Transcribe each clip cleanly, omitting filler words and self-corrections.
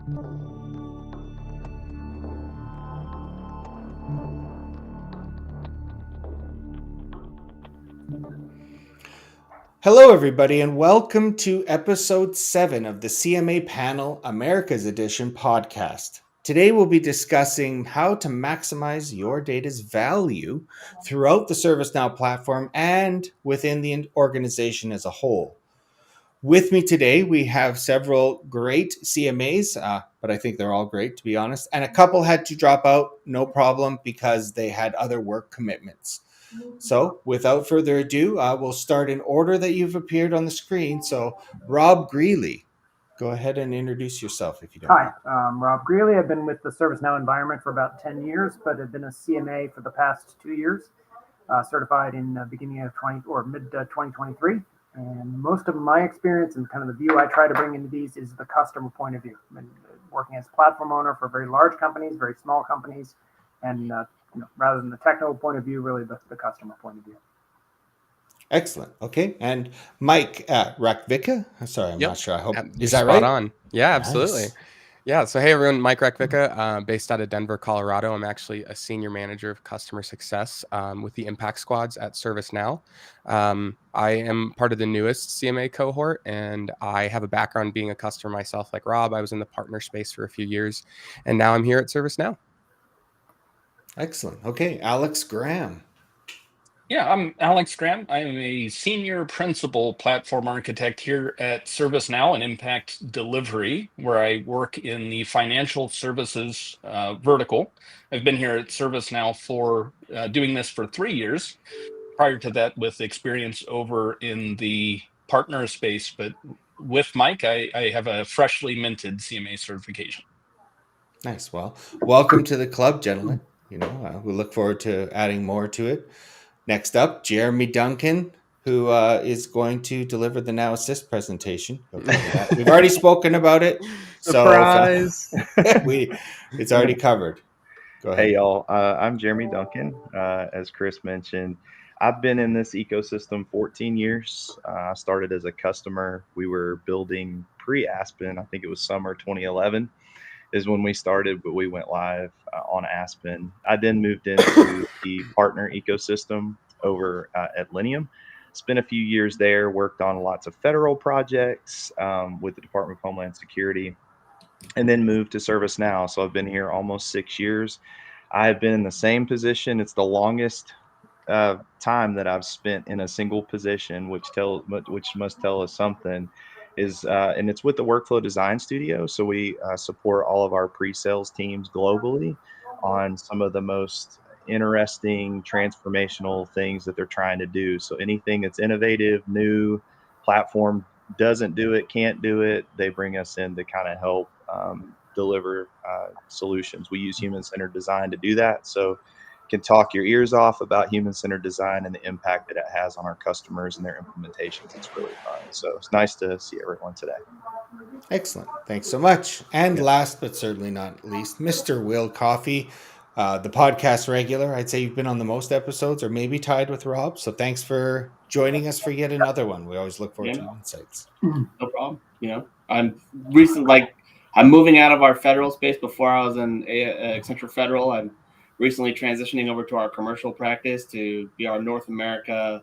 Hello, everybody, and welcome to episode 7 of the CMA Panel America's Edition podcast. Today, we'll be discussing how to maximize your data's value throughout the ServiceNow platform and within the organization as a whole. With me today, we have several great CMAs, but I think they're all great, to be honest. And a couple had to drop out, no problem, because they had other work commitments. So, without further ado, we'll start in order that you've appeared on the screen. So, Rob Greeley, go ahead and introduce yourself if you don't Hi, mind. I'm Rob Greeley. I've been with the ServiceNow environment for about 10 years, but I've been a CMA for the past 2 years, certified in the beginning of mid 2023. And most of my experience and kind of the view I try to bring into these is the customer point of view. I've been working as platform owner for very large companies, very small companies, and rather than the technical point of view, really the customer point of view. Excellent. Okay. And Mike Rakvika. Sorry, I'm Yep. not sure. I hope. You're Is that spot right? on. Yeah, absolutely. Nice. Yeah. So, hey, everyone, Mike Rekvika, based out of Denver, Colorado. I'm actually a senior manager of customer success with the Impact Squads at ServiceNow. I am part of the newest CMA cohort, and I have a background being a customer myself like Rob. I was in the partner space for a few years, and now I'm here at ServiceNow. Excellent. Okay. Alex Graham. Yeah, I'm Alex Graham. I am a senior principal platform architect here at ServiceNow and Impact Delivery, where I work in the financial services vertical. I've been here at ServiceNow for doing this for 3 years. Prior to that, with experience over in the partner space, but with Mike, I have a freshly minted CMA certification. Nice. Well, welcome to the club, gentlemen. We look forward to adding more to it. Next up, Jeremy Duncan, who is going to deliver the Now Assist presentation. We've already spoken about it. Surprise! So it's already covered. Go ahead. Hey, y'all. I'm Jeremy Duncan. As Chris mentioned, I've been in this ecosystem 14 years. I started as a customer. We were building pre-Aspen. I think it was summer 2011 is when we started, but we went live on Aspen. I then moved into the partner ecosystem over at Linium. Spent a few years there, worked on lots of federal projects with the Department of Homeland Security, and then moved to ServiceNow. So I've been here almost 6 years. I've been in the same position. It's the longest time that I've spent in a single position, which must tell us something. And it's with the Workflow Design Studio. So we support all of our pre-sales teams globally on some of the most interesting transformational things that they're trying to do. So anything that's innovative, new, platform doesn't do it, can't do it, they bring us in to kind of help deliver solutions. We use human-centered design to do that. So can talk your ears off about human-centered design and the impact that it has on our customers and their implementations. It's really fun. So it's nice to see everyone today. Excellent. Thanks so much. And last but certainly not least, Mr. Will Coffey, the podcast regular. I'd say you've been on the most episodes, or maybe tied with Rob. So thanks for joining us for yet another one. We always look forward to your insights. No problem. I'm moving out of our federal space. Before I was in Accenture Federal. I'm recently transitioning over to our commercial practice to be our North America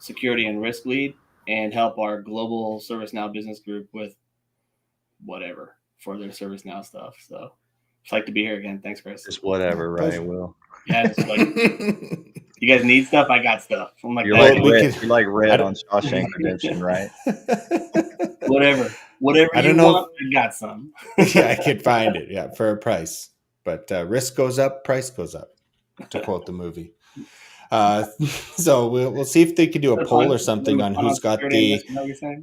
security and risk lead and help our global ServiceNow business group with whatever for their ServiceNow stuff. So it's like to be here again. Thanks, Chris. Just whatever, right? Will. Yeah, it's like you guys need stuff. I got stuff. I'm like, you're like red on Shawshank Redemption, right? whatever I don't you know want, I got some. Yeah, I could find it. Yeah, for a price. But risk goes up, price goes up, to quote the movie. So we'll see if they can do a poll or something on who's got the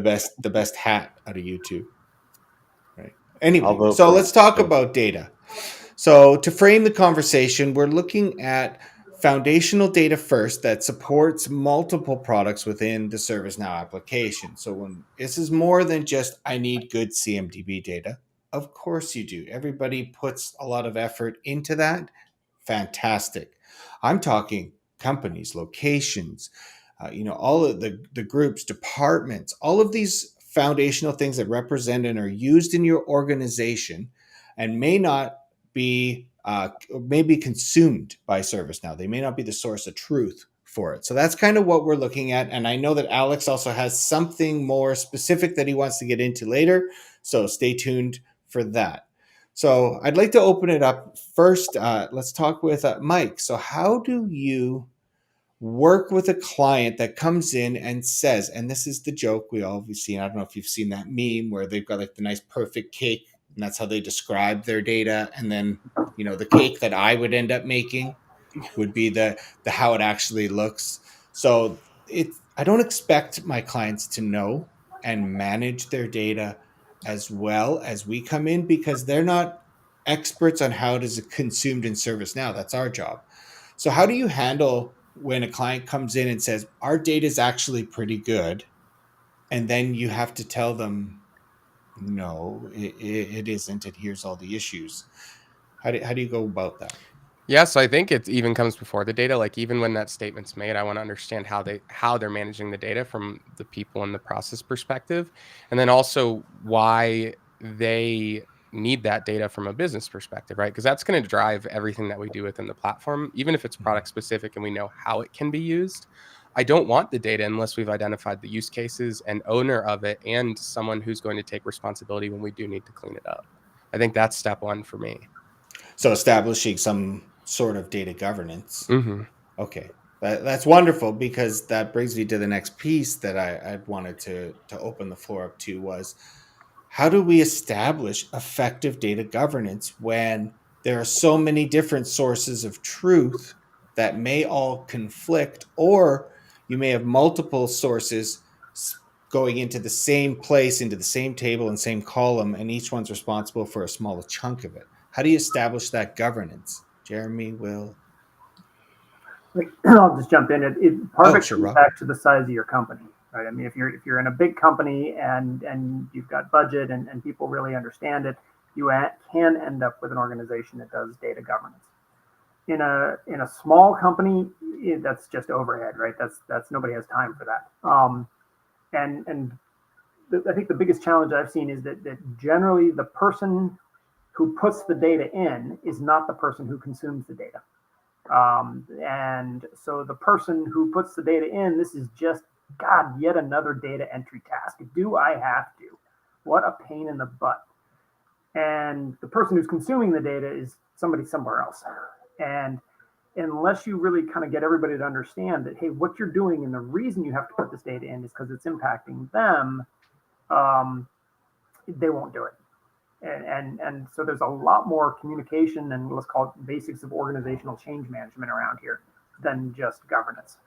best hat out of you two. Right. Anyway, so let's talk about data. So to frame the conversation, we're looking at foundational data first that supports multiple products within the ServiceNow application. So when this is more than just I need good CMDB data. Of course you do. Everybody puts a lot of effort into that. Fantastic. I'm talking companies, locations, all of the groups, departments, all of these foundational things that represent and are used in your organization and may not be consumed by ServiceNow. They may not be the source of truth for it. So that's kind of what we're looking at. And I know that Alex also has something more specific that he wants to get into later. So stay tuned for that. So I'd like to open it up first. Let's talk with Mike. So how do you work with a client that comes in and says, and this is the joke we all have seen, I don't know if you've seen that meme where they've got like the nice perfect cake and that's how they describe their data. And then, the cake that I would end up making would be the how it actually looks. So I don't expect my clients to know and manage their data as well as we come in because they're not experts on how it is consumed in ServiceNow. That's our job. So how do you handle when a client comes in and says, our data is actually pretty good, and then you have to tell them, no, it isn't, and here's all the issues. How do you go about that? Yeah, so I think it even comes before the data. Like even when that statement's made, I want to understand how they're managing the data from the people and the process perspective, and then also why they need that data from a business perspective, right? Because that's going to drive everything that we do within the platform, even if it's product specific and we know how it can be used. I don't want the data unless we've identified the use cases and owner of it and someone who's going to take responsibility when we do need to clean it up. I think that's step one for me. So establishing some sort of data governance. Mm-hmm. Okay. That's wonderful because that brings me to the next piece that I wanted to open the floor up to was how do we establish effective data governance when there are so many different sources of truth that may all conflict, or you may have multiple sources going into the same place, into the same table and same column, and each one's responsible for a small chunk of it. How do you establish that governance? Jeremy, Will? I'll just jump in. Part of it Sure, comes Rob. back to the size of your company, right? I mean, if you're in a big company and you've got budget and people really understand it, you can end up with an organization that does data governance. In a small company, that's just overhead, right? That's nobody has time for that. I think the biggest challenge I've seen is that generally the person who puts the data in is not the person who consumes the data. And so the person who puts the data in, this is just, God, yet another data entry task. Do I have to? What a pain in the butt. And the person who's consuming the data is somebody somewhere else. And unless you really kind of get everybody to understand that, hey, what you're doing and the reason you have to put this data in is because it's impacting them, they won't do it. And so there's a lot more communication and let's call it basics of organizational change management around here than just governance.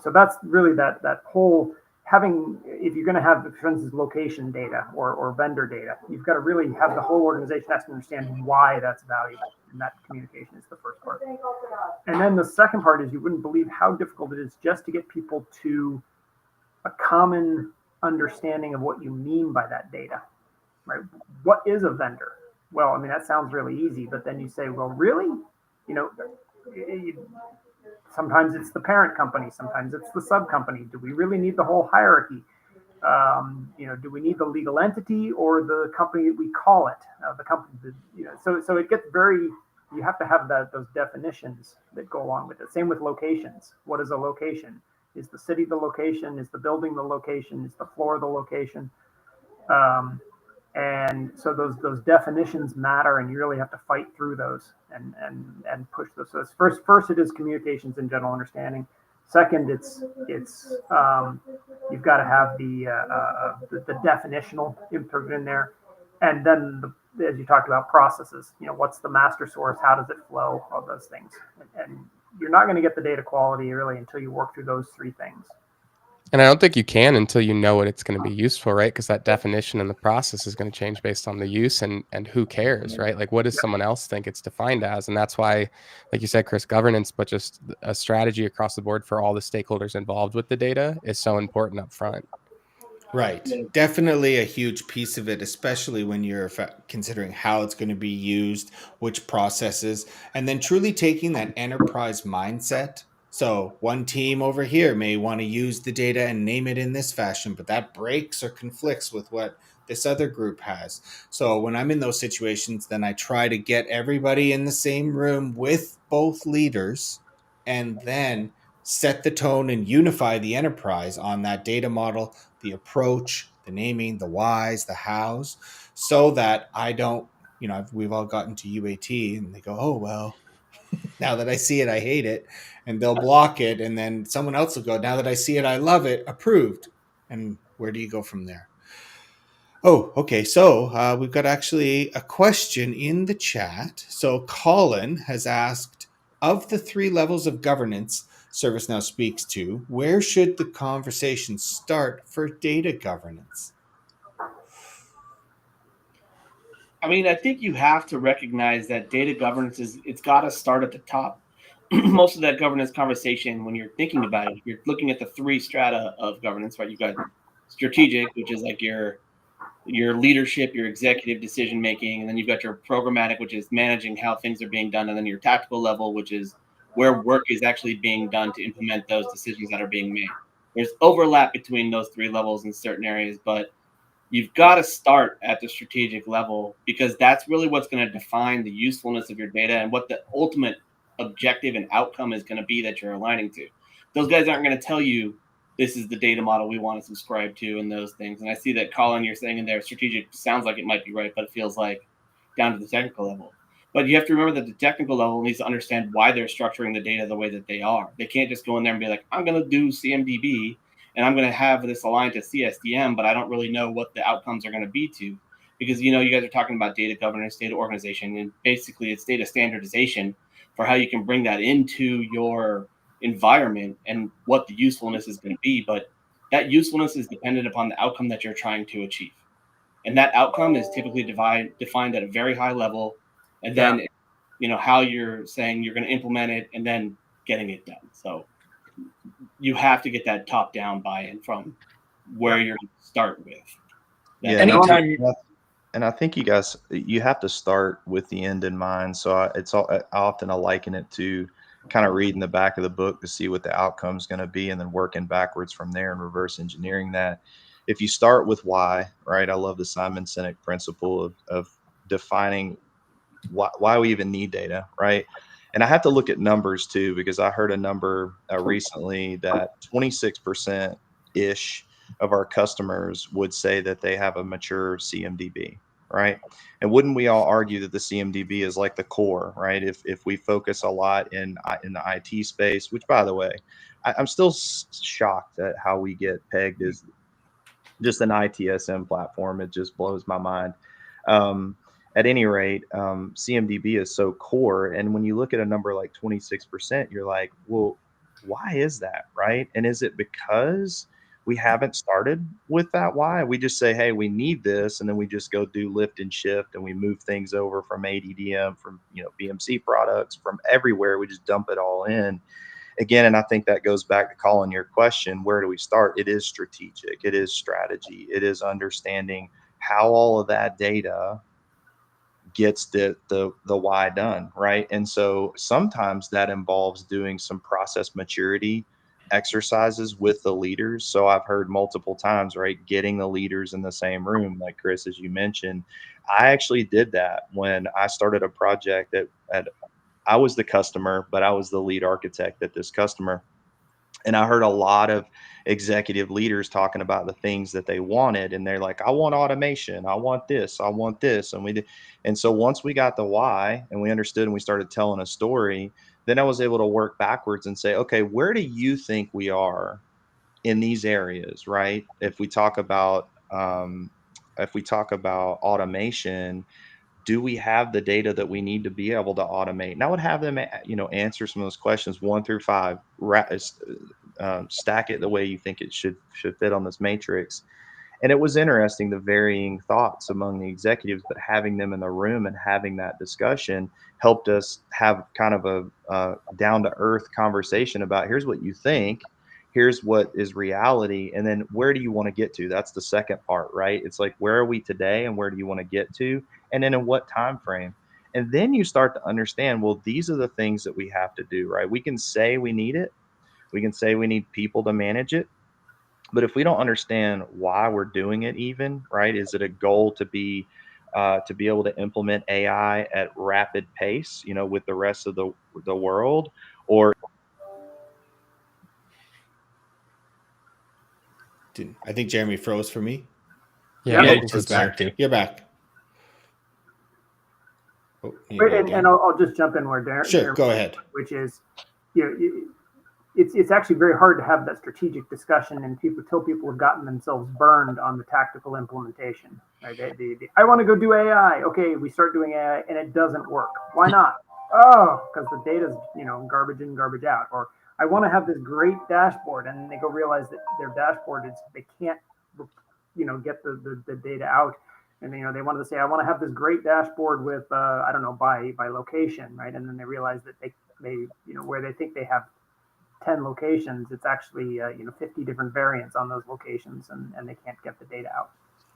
So that's really that whole having, if you're going to have, for instance, location data or vendor data, you've got to really have the whole organization has to understand why that's valuable. And that communication is the first part. And then the second part is you wouldn't believe how difficult it is just to get people to a common understanding of what you mean by that data. Right? What is a vendor? Well, I mean, that sounds really easy, but then you say, well, really? Sometimes it's the parent company, sometimes it's the sub company. Do we really need the whole hierarchy? Do we need the legal entity or the company that we call it? The company, so it gets very, you have to have those definitions that go along with it. Same with locations. What is a location? Is the city the location? Is the building the location? Is the floor the location? And so those definitions matter, and you really have to fight through those and push those. So first it is communications and general understanding. Second, it's you've got to have the definitional input in there, and then as you talked about processes. What's the master source? How does it flow? All those things, and you're not going to get the data quality really until you work through those three things. And I don't think you can until you know what it's going to be used for, right? Because that definition and the process is going to change based on the use and who cares, right? Like what does someone else think it's defined as? And that's why, like you said, Chris, governance, but just a strategy across the board for all the stakeholders involved with the data is so important up front. Right. Definitely a huge piece of it, especially when you're considering how it's going to be used, which processes, and then truly taking that enterprise mindset. So one team over here may want to use the data and name it in this fashion, but that breaks or conflicts with what this other group has. So when I'm in those situations, then I try to get everybody in the same room with both leaders and then set the tone and unify the enterprise on that data model, the approach, the naming, the whys, the hows, so that I don't, we've all gotten to UAT and they go, oh, well, now that I see it, I hate it. And they'll block it. And then someone else will go, now that I see it, I love it, approved. And where do you go from there? Oh, okay. So we've got actually a question in the chat. So Colin has asked, of the 3 levels of governance ServiceNow speaks to, where should the conversation start for data governance? I mean, I think you have to recognize that data governance it's got to start at the top. Most of that governance conversation, when you're thinking about it, you're looking at the 3 strata of governance, right? You've got strategic, which is like your leadership, your executive decision making, and then you've got your programmatic, which is managing how things are being done, and then your tactical level, which is where work is actually being done to implement those decisions that are being made. There's overlap between those 3 levels in certain areas, but you've got to start at the strategic level because that's really what's going to define the usefulness of your data and what the ultimate objective and outcome is going to be that you're aligning to. Those guys aren't going to tell you this is the data model we want to subscribe to and those things. And I see that, Colin, you're saying in there strategic sounds like it might be right, but it feels like down to the technical level. But you have to remember that the technical level needs to understand why they're structuring the data the way that they are. They can't just go in there and be like, I'm going to do CMDB and I'm going to have this aligned to CSDM, but I don't really know what the outcomes are going to be to. Because, you guys are talking about data governance, data organization, and basically it's data standardization for how you can bring that into your environment and what the usefulness is going to be. But that usefulness is dependent upon the outcome that you're trying to achieve. And that outcome is typically defined at a very high level. And then, how you're saying you're going to implement it and then getting it done. So you have to get that top down buy-in from where you're going to start with. Yeah. Anytime. And I think you have to start with the end in mind. So I often liken it to kind of reading the back of the book to see what the outcome is going to be and then working backwards from there and reverse engineering that. If you start with why, right? I love the Simon Sinek principle of defining why we even need data, right? And I have to look at numbers too, because I heard a number recently that 26% ish of our customers would say that they have a mature CMDB, right? And wouldn't we all argue that the CMDB is like the core, right? If we focus a lot in the IT space, which by the way, I'm still shocked at how we get pegged as just an ITSM platform. It just blows my mind. At any rate, CMDB is so core. And when you look at a number like 26%, you're like, well, why is that? Right. And is it because we haven't started with that why? We just say, hey, we need this. And then we just go do lift and shift and we move things over from ADDM, from, BMC products, from everywhere. We just dump it all in again. And I think that goes back to calling your question, where do we start? It is strategic. It is strategy. It is understanding how all of that data gets the why done, right? And so sometimes that involves doing some process maturity exercises with the leaders. So I've heard multiple times, right, getting the leaders in the same room, like Chris, as you mentioned. I actually did that when I started a project that I was the customer, but I was the lead architect at this customer. And I heard a lot of executive leaders talking about the things that they wanted. And they're like, I want automation. I want this. I want this. And we did. And so once we got the why and we understood and we started telling a story, then I was able to work backwards and say, okay, where do you think we are in these areas, right? If we talk about automation, do we have the data that we need to be able to automate? And I would have them, answer some of those questions 1 through 5, stack it the way you think it should fit on this matrix. And it was interesting, the varying thoughts among the executives, but having them in the room and having that discussion helped us have kind of a down to earth conversation about here's what you think, here's what is reality, and then where do you want to get to? That's the second part, right? It's like, where are we today and where do you want to get to? And then in what time frame? And then you start to understand, well, these are the things that we have to do, right? We can say we need it, We can say we need people to manage it. But if we don't understand why we're doing it, even right, is it a goal to be able to implement AI at rapid pace, with the rest of the world, or I think Jeremy froze for me. Yeah, Yeah. I Oh, think he's he's back. back. You're back. Oh, maybe And again. I'll just jump in where Sure, Darren, go ahead. which is, you know, it's actually very hard to have that strategic discussion and people have gotten themselves burned on the tactical implementation. Right? I want to go do AI. Okay, we start doing AI and it doesn't work. Why not? Oh, because the data's garbage in, garbage out. Or I want to have this great dashboard, and then they go realize that their dashboard is they can't get the data out. And they wanted to say I want to have this great dashboard with I don't know by location, right? And then they realize that they where they think they have 10 locations, it's actually 50 different variants on those locations, and they can't get the data out.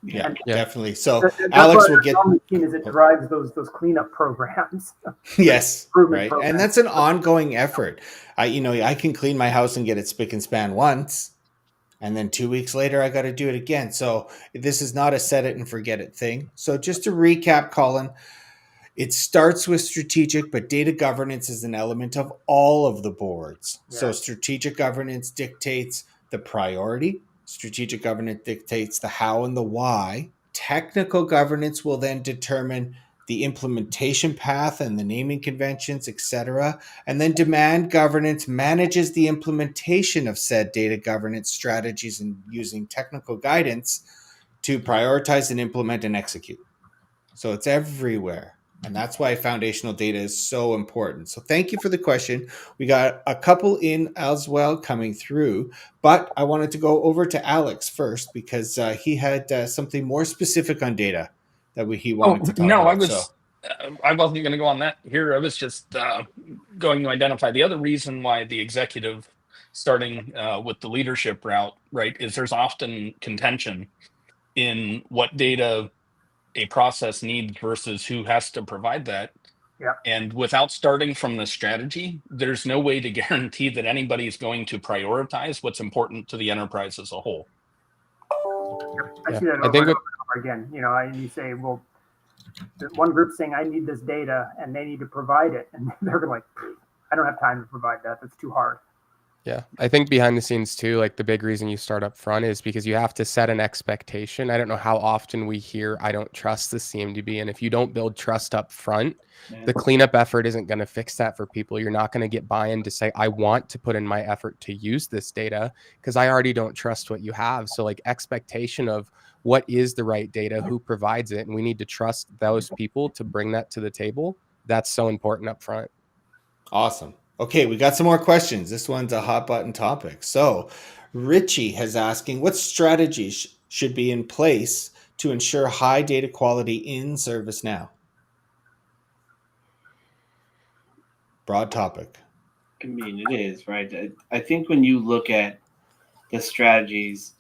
Yeah, And definitely. So that's Alex what will get. is it drives those cleanup programs. Yes, Improvement right, programs. and that's an ongoing effort. I can clean my house and get it spick and span once, and then 2 weeks later I got to do it again. So this is not a set it and forget it thing. So just to recap, Colin, it starts with strategic, but data governance is an element of all of the boards. Yeah. So strategic governance dictates the priority. Strategic governance dictates the how and the why. Technical governance will then determine the implementation path and the naming conventions, etc. And then demand governance manages the implementation of said data governance strategies and using technical guidance to prioritize and implement and execute. So it's everywhere. And that's why foundational data is so important. So thank you for the question. We got a couple in as well coming through, but I wanted to go over to Alex first because he had something more specific on data that he Oh wanted to talk no, about. So I wasn't going to go on that here. I was just going to identify the other reason why the executive starting with the leadership route, right, is there's often contention in what data a process needs versus who has to provide that. Yeah. And without starting from the strategy, there's no way to guarantee that anybody is going to prioritize what's important to the enterprise as a whole. I see that over and over again. And you say, well, one group saying I need this data and they need to provide it, and they're like, I don't have time to provide that. That's too hard. Yeah, I think behind the scenes too, like the big reason you start up front is because you have to set an expectation. I don't know how often we hear, I don't trust the CMDB. And if you don't build trust up front, the cleanup effort isn't going to fix that for people. You're not going to get buy-in to say, I want to put in my effort to use this data because I already don't trust what you have. So like expectation of what is the right data, who provides it, and we need to trust those people to bring that to the table. That's so important up front. Awesome. Okay, we got some more questions. This one's a hot button topic. So Richie has asking, what strategies should be in place to ensure high data quality in ServiceNow? Broad topic. I mean, it is, right? I think when you look at the strategies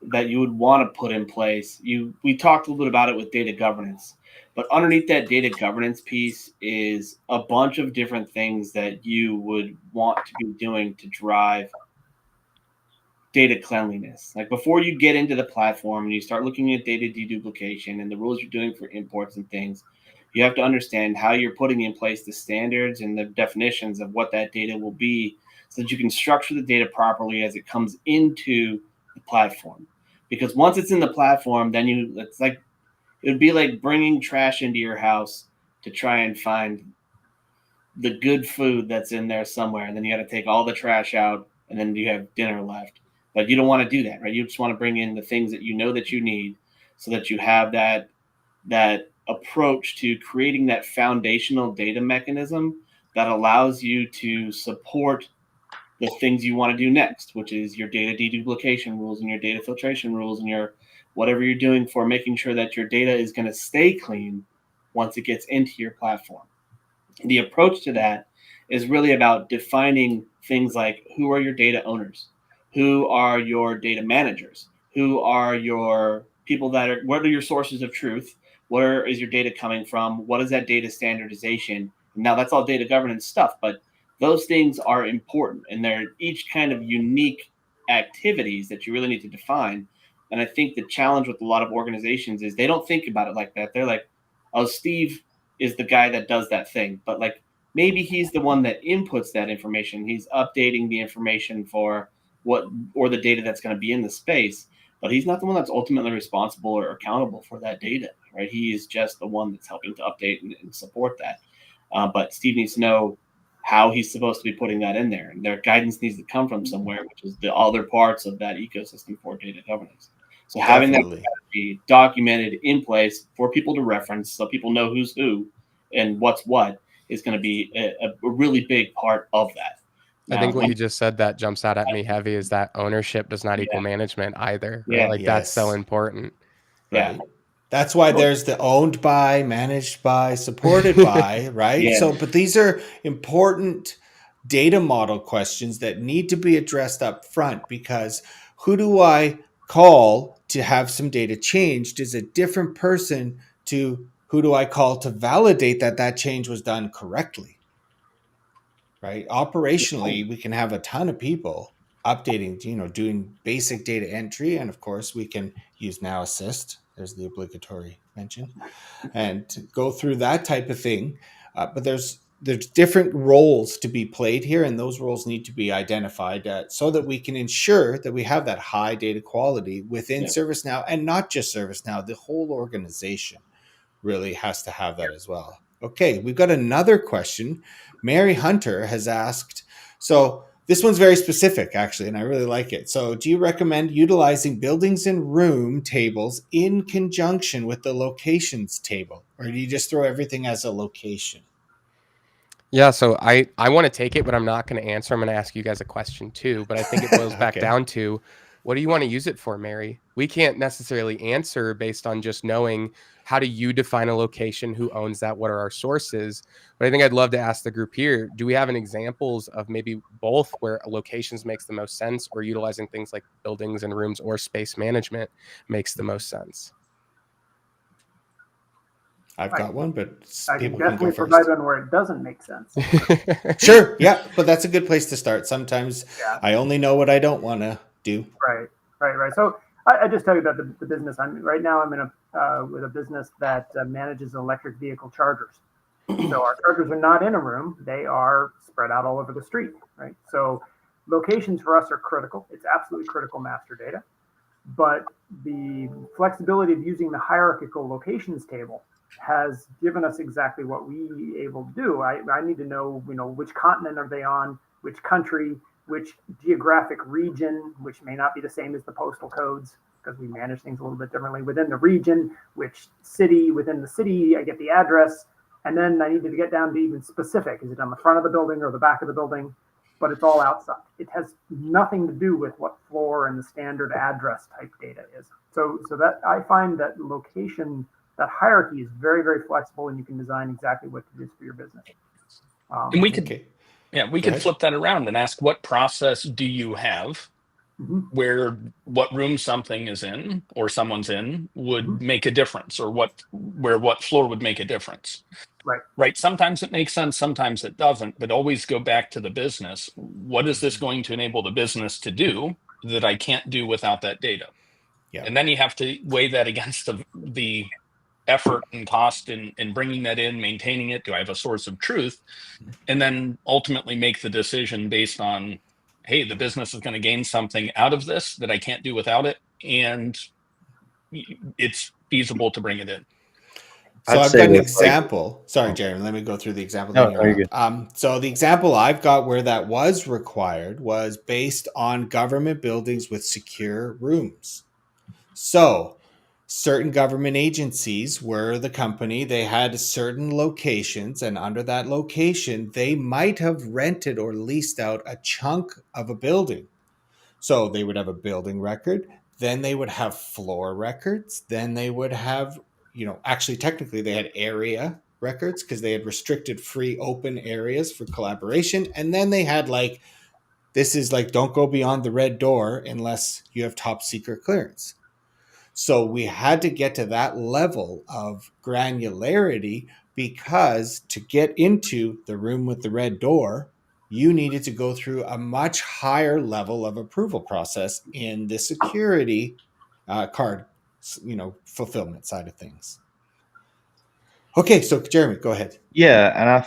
that you would want to put in place, we talked a little bit about it with data governance, but underneath that data governance piece is a bunch of different things that you would want to be doing to drive data cleanliness. Like before you get into the platform and you start looking at data deduplication and the rules you're doing for imports and things, you have to understand how you're putting in place the standards and the definitions of what that data will be so that you can structure the data properly as it comes into the platform. Because once it's in the platform, then it would be like bringing trash into your house to try and find the good food that's in there somewhere. And then you got to take all the trash out and then you have dinner left. But you don't want to do that, right? You just want to bring in the things that you know that you need so that you have that approach to creating that foundational data mechanism that allows you to support the things you want to do next, which is your data deduplication rules and your data filtration rules and your whatever you're doing for making sure that your data is going to stay clean once it gets into your platform. The approach to that is really about defining things like who are your data owners, who are your data managers, who are your people what are your sources of truth, where is your data coming from, what is that data standardization. Now that's all data governance stuff, but those things are important, and they're each kind of unique activities that you really need to define. And I think the challenge with a lot of organizations is they don't think about it like that. They're like, oh, Steve is the guy that does that thing, but like maybe he's the one that inputs that information. He's updating the information for what, or the data that's going to be in the space, but he's not the one that's ultimately responsible or accountable for that data, right? He is just the one that's helping to update and support that. But Steve needs to know how he's supposed to be putting that in there. And their guidance needs to come from somewhere, which is the other parts of that ecosystem for data governance. So having Definitely. that be documented in place for people to reference, so people know who's who and what's what, is going to be a really big part of that. I think what you just said that jumps out at me heavy is that ownership does not equal Yeah. management either. Right? Yeah. Like that's so important. Right. That's why there's the owned by, managed by, supported by, right? Yeah. So, but these are important data model questions that need to be addressed up front, because who do I call to have some data changed is a different person to who do I call to validate that that change was done correctly, right? Operationally, we can have a ton of people updating, doing basic data entry. And of course, we can use Now Assist. There's the obligatory mention, and go through that type of thing. But there's different roles to be played here, and those roles need to be identified so that we can ensure that we have that high data quality within ServiceNow, and not just ServiceNow. The whole organization really has to have that as well. Okay, we've got another question. Mary Hunter has asked, so this one's very specific, actually, and I really like it. So, do you recommend utilizing buildings and room tables in conjunction with the locations table, or do you just throw everything as a location? Yeah, so I want to take it, but I'm not going to answer. I'm going to ask you guys a question too, but I think it boils back down to, what do you want to use it for, Mary? We can't necessarily answer based on just knowing how do you define a location, who owns that, what are our sources. But I think I'd love to ask the group here, do we have any examples of maybe both where locations makes the most sense, or utilizing things like buildings and rooms or space management makes the most sense? I've got one, but I can people can go definitely first. provide one where it doesn't make sense. Sure, yeah, but that's a good place to start. Sometimes I only know what I don't want to do. Right. So I just tell you about the business. Right now. I'm in with a business that manages electric vehicle chargers. So our chargers are not in a room; they are spread out all over the street. Right. So locations for us are critical. It's absolutely critical master data. But the flexibility of using the hierarchical locations table has given us exactly what we able to do. I need to know, which continent are they on, which country, which geographic region, which may not be the same as the postal codes, because we manage things a little bit differently within the region, which city, within the city, I get the address. And then I need to get down to even specific. Is it on the front of the building or the back of the building? But it's all outside. It has nothing to do with what floor and the standard address type data is. So that I find that location, that hierarchy is very, very flexible, and you can design exactly what it is for your business. And we could flip that around and ask, what process do you have where what room something is in or someone's in would make a difference, or where what floor would make a difference? Right. Sometimes it makes sense, sometimes it doesn't, but always go back to the business. What is this going to enable the business to do that I can't do without that data? Yeah. And then you have to weigh that against the effort and cost in bringing that in, maintaining it. Do I have a source of truth? And then ultimately make the decision based on, hey, the business is going to gain something out of this that I can't do without it, and it's feasible to bring it in. So I've got an example. Sorry, Jeremy, let me go through the example. So the example I've got where that was required was based on government buildings with secure rooms. So certain government agencies were the company, they had certain locations, and under that location, they might have rented or leased out a chunk of a building. So they would have a building record, then they would have floor records, then they would have, actually technically they had area records because they had restricted free open areas for collaboration. And then they had this is don't go beyond the red door unless you have top secret clearance. So we had to get to that level of granularity, because to get into the room with the red door, you needed to go through a much higher level of approval process in the security card, fulfillment side of things. Okay, so Jeremy, go ahead. Yeah, and I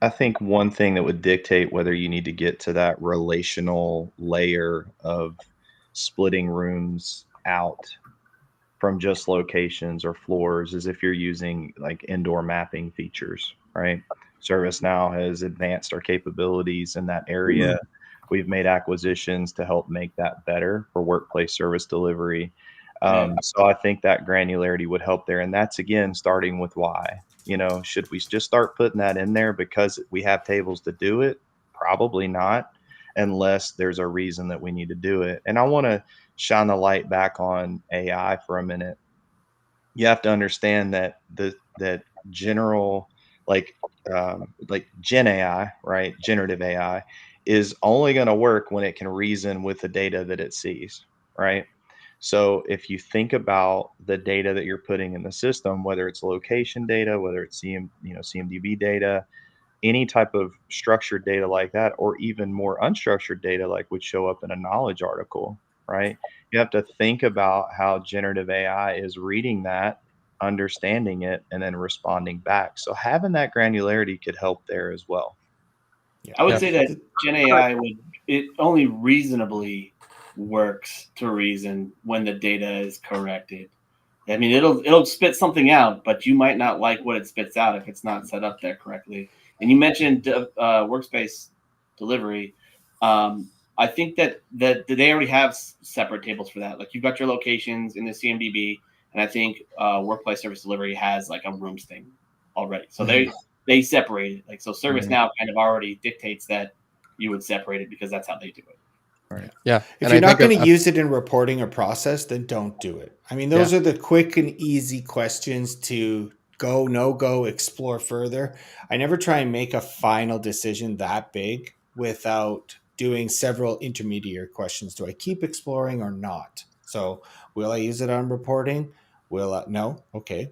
think one thing that would dictate whether you need to get to that relational layer of splitting rooms out from just locations or floors is if you're using like indoor mapping features, right? ServiceNow has advanced our capabilities in that area. We've made acquisitions to help make that better for workplace service delivery. So I think that granularity would help there. And that's again starting with why. Should we just start putting that in there because we have tables to do it? Probably not, unless there's a reason that we need to do it. And I want to shine the light back on AI for a minute. You have to understand that that general like Gen AI, right? Generative AI is only going to work when it can reason with the data that it sees, right? So if you think about the data that you're putting in the system, whether it's location data, whether it's CMDB data, any type of structured data like that, or even more unstructured data like would show up in a knowledge article, right? You have to think about how generative AI is reading that, understanding it, and then responding back. So having that granularity could help there as well. Yeah. I would say that Gen AI it only reasonably works to reason when the data is corrected. I mean, it'll spit something out, but you might not like what it spits out if it's not set up there correctly. And you mentioned workspace delivery. I think that they already have separate tables for that. Like you've got your locations in the CMDB, and I think workplace service delivery has like a rooms thing already. So they separate it. Like so, ServiceNow kind of already dictates that you would separate it because that's how they do it. Right. Yeah. If you're not going to use it in reporting or process, then don't do it. I mean, those are the quick and easy questions to go, no go, explore further. I never try and make a final decision that big without doing several intermediate questions. Do I keep exploring or not? So will I use it on reporting? Will no? Okay.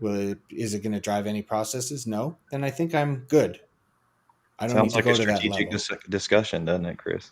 Is it going to drive any processes? No. Then I think I'm good. I don't Sounds need to like go a to that strategic level. discussion, doesn't it, Chris?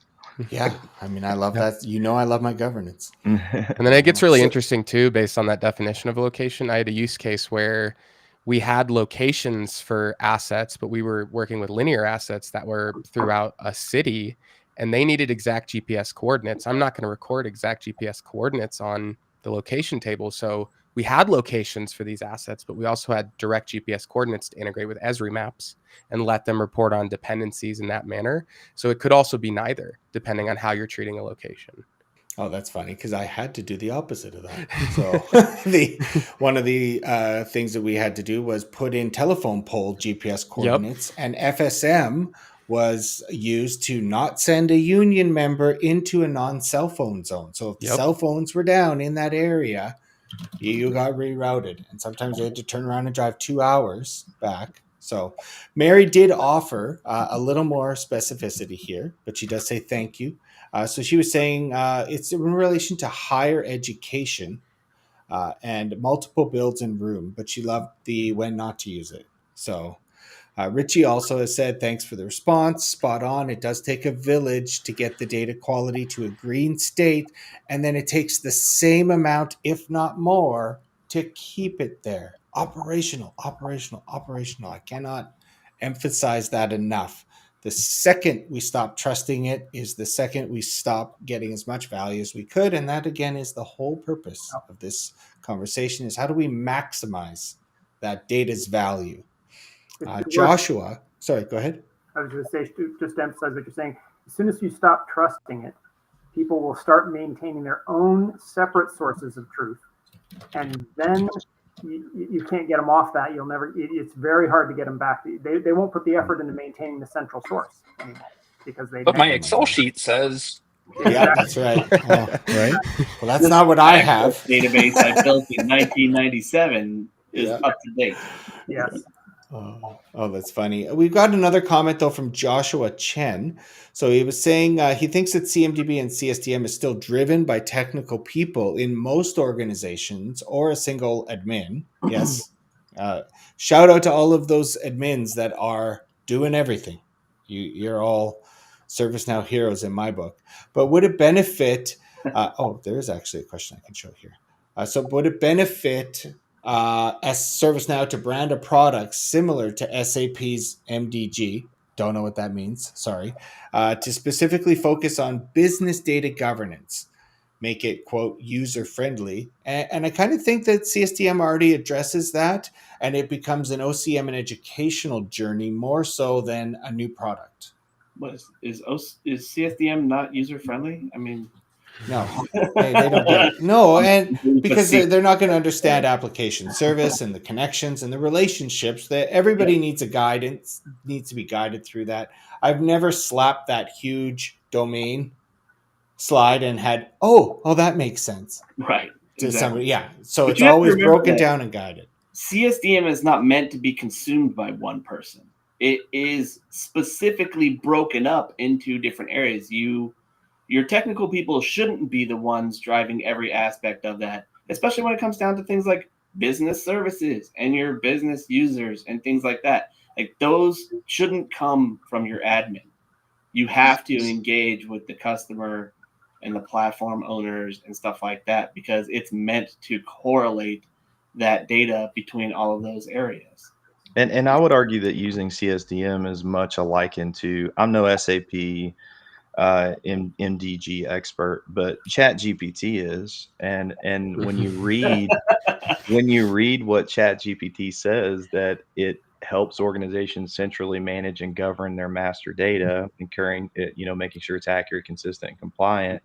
Yeah. I mean, I love that. I love my governance. And then it gets really interesting too, based on that definition of location. I had a use case where we had locations for assets, but we were working with linear assets that were throughout a city and they needed exact GPS coordinates. I'm not going to record exact GPS coordinates on the location table. So we had locations for these assets, but we also had direct GPS coordinates to integrate with Esri maps and let them report on dependencies in that manner. So it could also be neither, depending on how you're treating a location. Oh, that's funny because I had to do the opposite of that. So one of the things that we had to do was put in telephone pole GPS coordinates, and FSM was used to not send a union member into a non-cell phone zone. So if the cell phones were down in that area, you got rerouted, and sometimes you had to turn around and drive 2 hours back. So Mary did offer a little more specificity here, but she does say thank you. So she was saying it's in relation to higher education and multiple builds in room, but she loved the when not to use it. So Richie also has said, thanks for the response. Spot on. It does take a village to get the data quality to a green state. And then it takes the same amount, if not more, to keep it there. Operational. I cannot emphasize that enough. The second we stop trusting it is the second we stop getting as much value as we could. And that, again, is the whole purpose of this conversation is how do we maximize that data's value? Joshua, sorry, go ahead. I was going to say, just to emphasize what you're saying, as soon as you stop trusting it, people will start maintaining their own separate sources of truth. And then you can't get them off that. You'll never, it's very hard to get them back. They won't put the effort into maintaining the central source because they. But my Excel sheet says. Yeah, that's right. Oh, right. Well, that's not what I have. Database I built in 1997 is up to date. Yes. Oh, that's funny. We've got another comment, though, from Joshua Chen. So he was saying he thinks that CMDB and CSDM is still driven by technical people in most organizations or a single admin. Yes. Shout out to all of those admins that are doing everything. You're all ServiceNow heroes in my book. But would it benefit? There is actually a question I can show here. So would it benefit as ServiceNow to brand a product similar to SAP's MDG? Don't know what that means. Sorry. To specifically focus on business data governance, make it, quote, user friendly. And I kind of think that CSDM already addresses that, and it becomes an OCM and educational journey more so than a new product. What is CSDM not user friendly? I mean, no, they don't get it. No, and because they're not going to understand application service and the connections and the relationships. That everybody needs a guidance, needs to be guided through that. I've never slapped that huge domain slide and had that makes sense, right, to exactly. somebody. Yeah, so But it's always broken down and guided. CSDM is not meant to be consumed by one person. It is specifically broken up into different areas. Your technical people shouldn't be the ones driving every aspect of that, especially when it comes down to things like business services and your business users and things like that. Like, those shouldn't come from your admin. You have to engage with the customer and the platform owners and stuff like that, because it's meant to correlate that data between all of those areas. And I would argue that using CSDM is much alike into, I'm no SAP MDG expert, but ChatGPT is, and when you read what ChatGPT says, that it helps organizations centrally manage and govern their master data, ensuring it, making sure it's accurate, consistent, and compliant.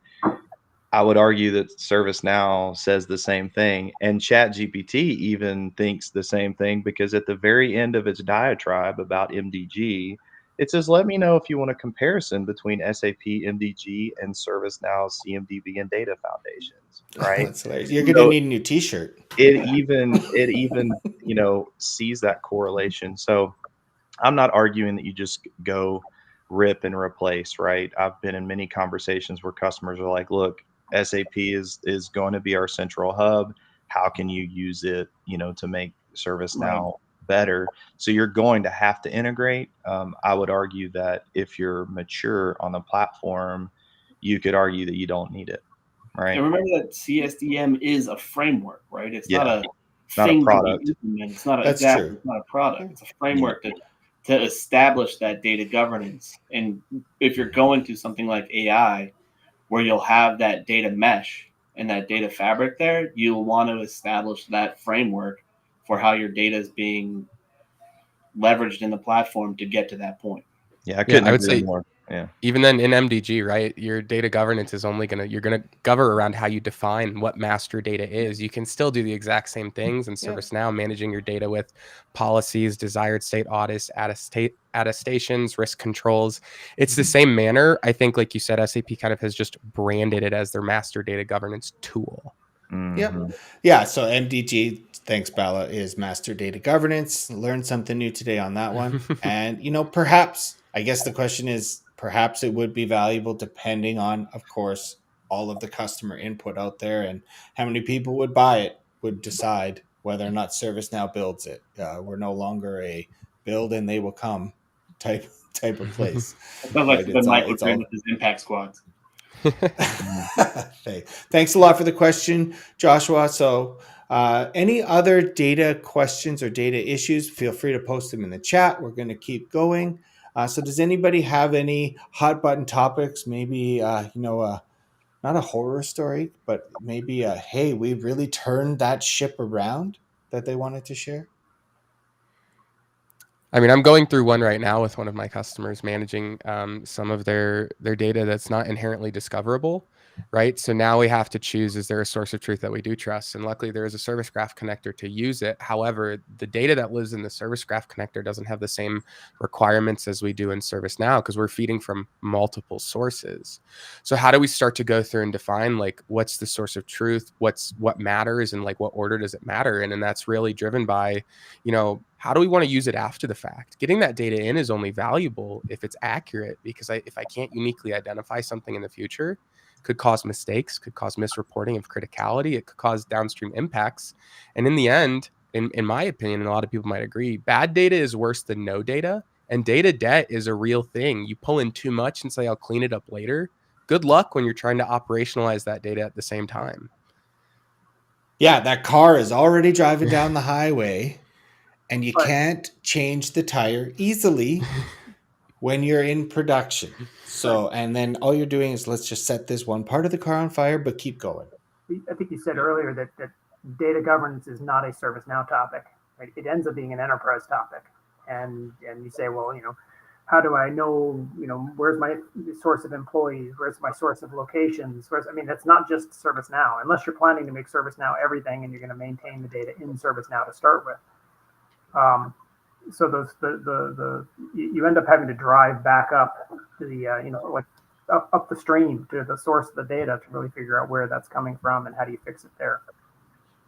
I would argue that ServiceNow says the same thing, and ChatGPT even thinks the same thing, because at the very end of its diatribe about MDG, it says, "Let me know if you want a comparison between SAP MDG and ServiceNow CMDB and data foundations." Right? That's hilarious. You're going to need a new T-shirt. It even sees that correlation. So I'm not arguing that you just go rip and replace. Right? I've been in many conversations where customers are like, "Look, SAP is going to be our central hub. How can you use it, to make ServiceNow better?" So you're going to have to integrate. I would argue that if you're mature on the platform, you could argue that you don't need it. Right. And remember that CSDM is a framework, right? It's not a not thing a product. to be implemented. It's not That's exactly. true. It's not a product. It's a framework to establish that data governance. And if you're going to something like AI, where you'll have that data mesh and that data fabric there, you'll want to establish that framework for how your data is being leveraged in the platform to get to that point. Yeah, I couldn't I would agree say more. Yeah. Even then in MDG, right, your data governance is only you're going to govern around how you define what master data is. You can still do the exact same things in ServiceNow, managing your data with policies, desired state audits, attestations, risk controls. It's the same manner. I think, like you said, SAP kind of has just branded it as their master data governance tool. Yep. Yeah. So MDG, thanks, Bala, is master data governance. Learned something new today on that one. And, perhaps, I guess the question is, perhaps it would be valuable depending on, of course, all of the customer input out there and how many people would buy it, would decide whether or not ServiceNow builds it. We're no longer a build and they will come type of place. It sounds like the microcredit with his impact squads. Thanks a lot for the question, Joshua. So any other data questions or data issues, feel free to post them in the chat. We're going to keep going. So does anybody have any hot button topics? Maybe, not a horror story, but maybe hey, we really turned that ship around that they wanted to share? I mean, I'm going through one right now with one of my customers, managing some of their data that's not inherently discoverable, right? So now we have to choose, is there a source of truth that we do trust? And luckily there is a service graph connector to use it. However, the data that lives in the service graph connector doesn't have the same requirements as we do in ServiceNow, because we're feeding from multiple sources. So how do we start to go through and define, like, what's the source of truth? What matters, and like what order does it matter? And then that's really driven by, how do we want to use it after the fact? Getting that data in is only valuable if it's accurate, because if I can't uniquely identify something in the future, could cause mistakes, could cause misreporting of criticality, it could cause downstream impacts. And in the end, in my opinion, and a lot of people might agree, bad data is worse than no data, And data debt is a real thing. You pull in too much and say, I'll clean it up later. Good luck when you're trying to operationalize that data at the same time. Yeah, that car is already driving down the highway and you Right. can't change the tire easily when you're in production. So, and then all you're doing is let's just set this one part of the car on fire, but keep going. I think you said earlier that data governance is not a ServiceNow topic. Right? It ends up being an enterprise topic. And you say, well, how do I know, where's my source of employees? Where's my source of locations? That's not just ServiceNow, unless you're planning to make ServiceNow everything and you're going to maintain the data in ServiceNow to start with. So you end up having to drive back up to the, up the stream to the source of the data to really figure out where that's coming from and how do you fix it there.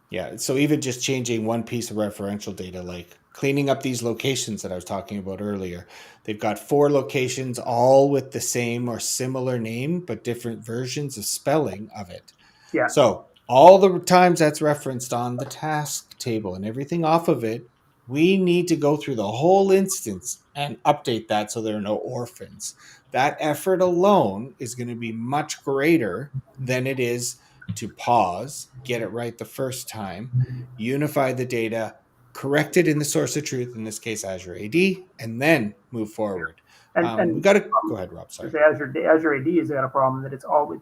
Yeah. So even just changing one piece of referential data, like cleaning up these locations that I was talking about earlier, they've got 4 locations, all with the same or similar name, but different versions of spelling of it. Yeah. So all the times that's referenced on the task table and everything off of it, we need to go through the whole instance and update that so there are no orphans. That effort alone is going to be much greater than it is to pause, get it right the first time, unify the data, correct it in the source of truth, in this case Azure AD, and then move forward. And We got to go ahead, Rob. Sorry. Azure AD has got a problem that it's always,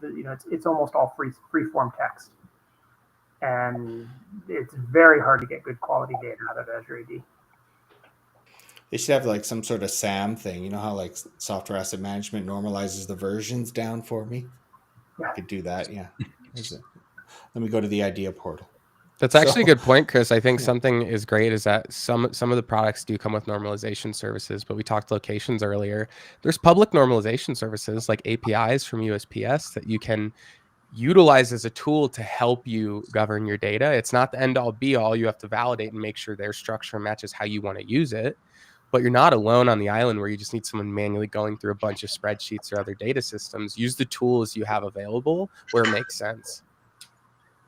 it's almost all free form text, and it's very hard to get good quality data out of Azure AD. They should have like some sort of SAM thing. You know how like software asset management normalizes the versions down for me? Yeah. I could do that. Yeah. Let me go to the idea portal. That's actually a good point, Chris. I think something is great is that some of the products do come with normalization services, but we talked locations earlier. There's public normalization services like APIs from USPS that you can utilize as a tool to help you govern your data. It's not the end all be all. You have to validate and make sure their structure matches how you want to use it. But you're not alone on the island where you just need someone manually going through a bunch of spreadsheets or other data systems. Use the tools you have available where it makes sense.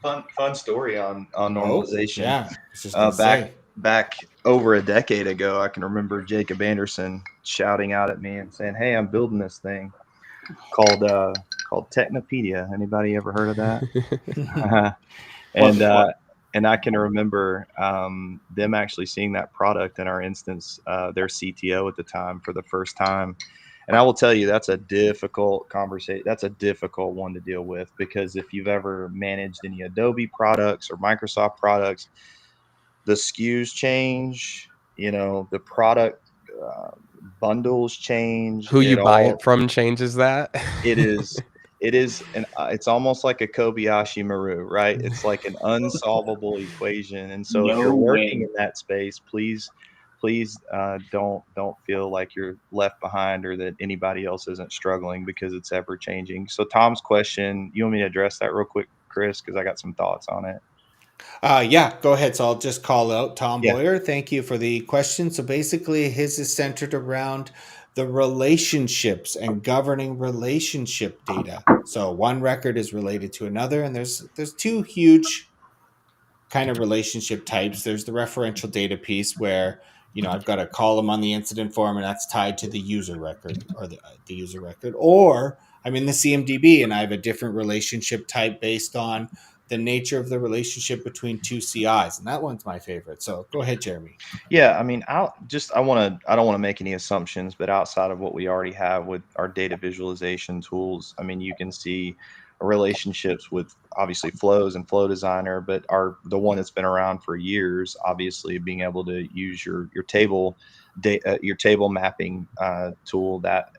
Fun story on normalization. Yeah, I was just gonna say. Back over a decade ago, I can remember Jacob Anderson shouting out at me and saying, "Hey, I'm building this thing called Technopedia. Anybody ever heard of that?" And I can remember them actually seeing that product in our instance, their CTO at the time for the first time. And I will tell you, that's a difficult conversation. That's a difficult one to deal with, because if you've ever managed any Adobe products or Microsoft products, the SKUs change, the product bundles change. Who you buy it from changes that. It is, and it's almost like a Kobayashi Maru, right? It's like an unsolvable equation. And so if you're working in that space, please don't feel like you're left behind or that anybody else isn't struggling, because it's ever changing. So Tom's question, you want me to address that real quick, Chris? Because I got some thoughts on it. Yeah, go ahead. So I'll just call out Tom Yeah. Boyer. Thank you for the question. So basically, his is centered around the relationships and governing relationship data. So one record is related to another, and there's 2 huge kind of relationship types. There's the referential data piece where I've got a column on the incident form and that's tied to the user record or the user record, or I'm in the CMDB and I have a different relationship type based on the nature of the relationship between 2 CIs, and that one's my favorite. So go ahead, Jeremy. Yeah, I mean, I don't want to make any assumptions, but outside of what we already have with our data visualization tools, I mean, you can see relationships with obviously Flows and Flow Designer, but the one that's been around for years, obviously being able to use your table mapping tool that.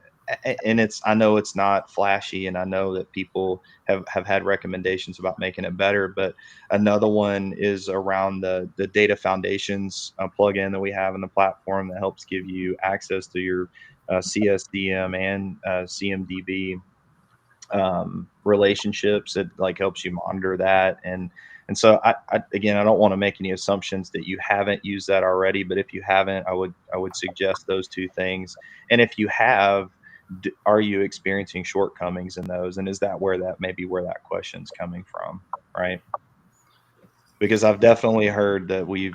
And I know it's not flashy, and I know that people have had recommendations about making it better, but another one is around the data foundations plugin that we have in the platform that helps give you access to your CSDM and CMDB relationships. It like helps you monitor that. And so I don't want to make any assumptions that you haven't used that already, but if you haven't, I would suggest those 2 things. And if you have, are you experiencing shortcomings in those? And is that where that question's coming from? Right. because I've definitely heard that we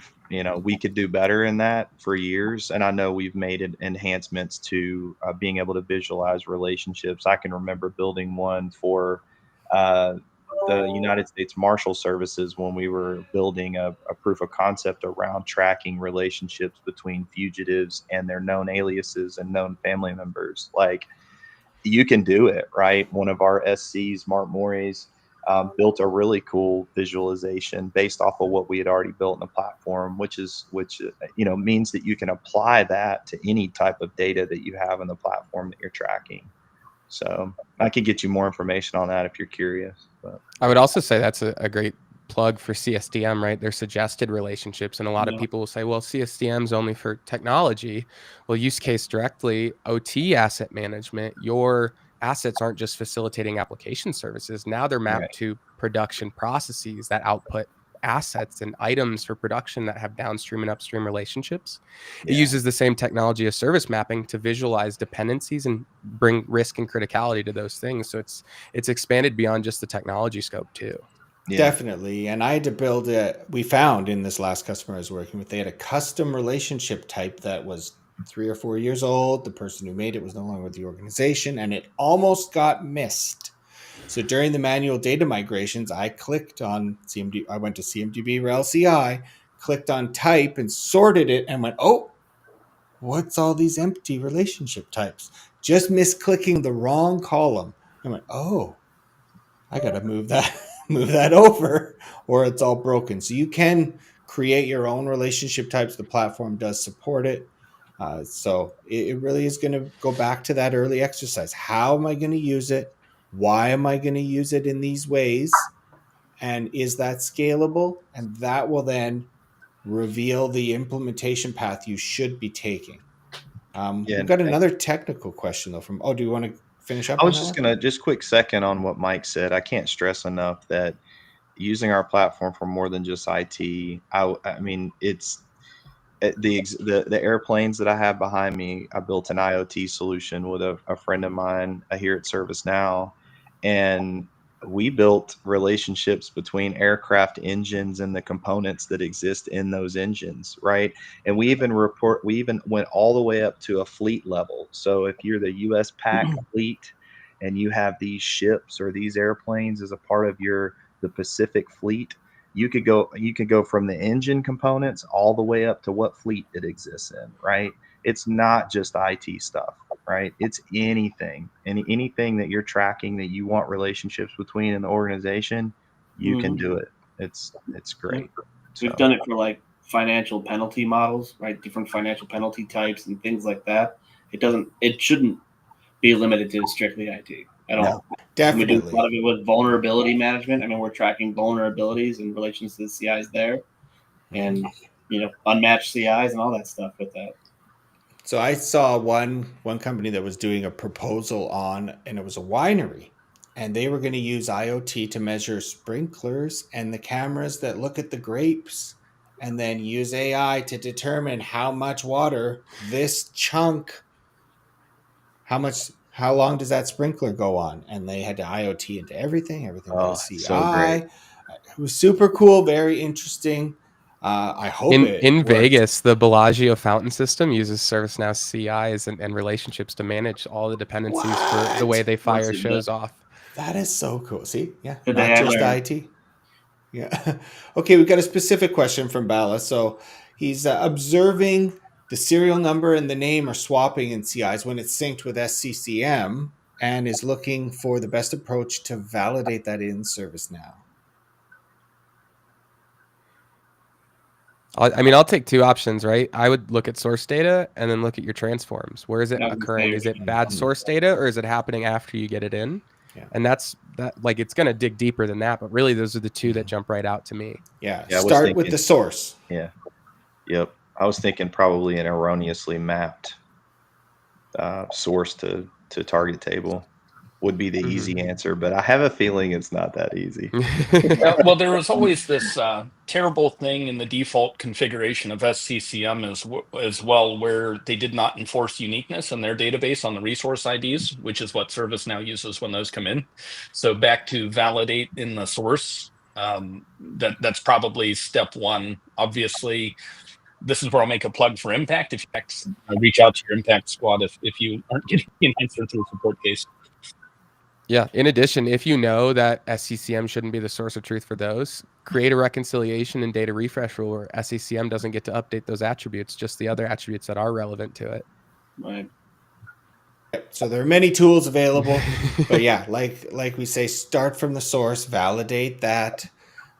could do better in that for years. And I know we've made enhancements to being able to visualize relationships. I can remember building one for uh, the United States Marshal Services when we were building a proof of concept around tracking relationships between fugitives and their known aliases and known family members. Like, you can do it, right? One of our SCs, Mark Mores, built a really cool visualization based off of what we had already built in the platform, which means that you can apply that to any type of data that you have in the platform that you're tracking. So I could get you more information on that if you're curious. But I would also say that's a great plug for CSDM, right? They're suggested relationships. And a lot of Yeah. people will say, well, CSDM is only for technology. Well, use case directly, OT asset management, your assets aren't just facilitating application services. Now they're mapped right, to production processes that output assets and items for production that have downstream and upstream relationships. It yeah, uses the same technology as service mapping to visualize dependencies and bring risk and criticality to those things. So it's expanded beyond just the technology scope too. yeah, Definitely. And I had to build it. We found in this last customer I was working with, they had a custom relationship type that was 3 or 4 years old. The person who made it was no longer with the organization, and it almost got missed. So during the manual data migrations, I clicked on CMD. I went to CMDB or LCI, clicked on type and sorted it and went, oh, what's all these empty relationship types? Just misclicking the wrong column. I went, oh, I got to move that move that over, or it's all broken. So you can create your own relationship types. The platform does support it. So it really is going to go back to that early exercise. How am I going to use it? Why am I going to use it in these ways? And is that scalable? And that will then reveal the implementation path you should be taking. yeah. We've got another technical question though from, oh, do you want to finish up I on was that just one? gonna just quick second on what Mike said. I can't stress enough that using our platform for more than just IT. I mean, it's the airplanes that I have behind me. I built an IoT solution with a friend of mine here at ServiceNow, and we built relationships between aircraft engines and the components that exist in those engines, right? And we even went all the way up to a fleet level. So if you're the US PAC fleet and you have these ships or these airplanes as a part of the Pacific fleet, you could go from the engine components all the way up to what fleet it exists in, right? It's not just IT stuff, right? It's anything that you're tracking that you want relationships between in the organization, you can Mhm. do it. It's great. We've So done it for like financial penalty models, right? Different financial penalty types and things like that. It shouldn't be limited to strictly IT at no, all. And we do a lot Definitely. of it with vulnerability management. I mean, we're tracking vulnerabilities in relation to the CIs there, and unmatched CIs and all that stuff with that. So I saw one company that was doing a proposal on, and it was a winery, and they were going to use IoT to measure sprinklers and the cameras that look at the grapes, and then use AI to determine how much water this chunk, how long does that sprinkler go on, and they had to IoT into everything. Everything got a oh, it's so great. CI. It was super cool, very interesting. I hope it In worked. Vegas, the Bellagio fountain system uses ServiceNow CIs and relationships to manage all the dependencies for the way What? they Of course fire it does. shows off. That is so cool. See, yeah, Did they not have just their IT. Yeah. Okay, we've got a specific question from Bala. So he's observing the serial number and the name are swapping in CIs when it's synced with SCCM, and is looking for the best approach to validate that in ServiceNow. I mean, I'll take two options, right? I would look at source data and then look at your transforms. Where is it I was gonna say occurring? your Is it bad transforms. source data or is it happening after you get it in? Yeah. And that's that, like, it's going to dig deeper than that. But really, those are the two that jump right out to me. Yeah, Yeah, I was start with thinking, the source. yeah, yep. I was thinking probably an erroneously mapped source to target table would be the easy answer, but I have a feeling it's not that easy. Well, there was always this terrible thing in the default configuration of SCCM as well, where they did not enforce uniqueness in their database on the resource IDs, which is what ServiceNow uses when those come in. So back to validate in the source That's probably step one. Obviously, this is where I'll make a plug for Impact. If you reach out to your Impact squad if you aren't getting an answer to a support case. Yeah. In addition, if you know that SCCM shouldn't be the source of truth for those, create a reconciliation and data refresh rule where SCCM doesn't get to update those attributes, just the other attributes that are relevant to it. Right. So there are many tools available, but yeah, like we say, start from the source, validate that.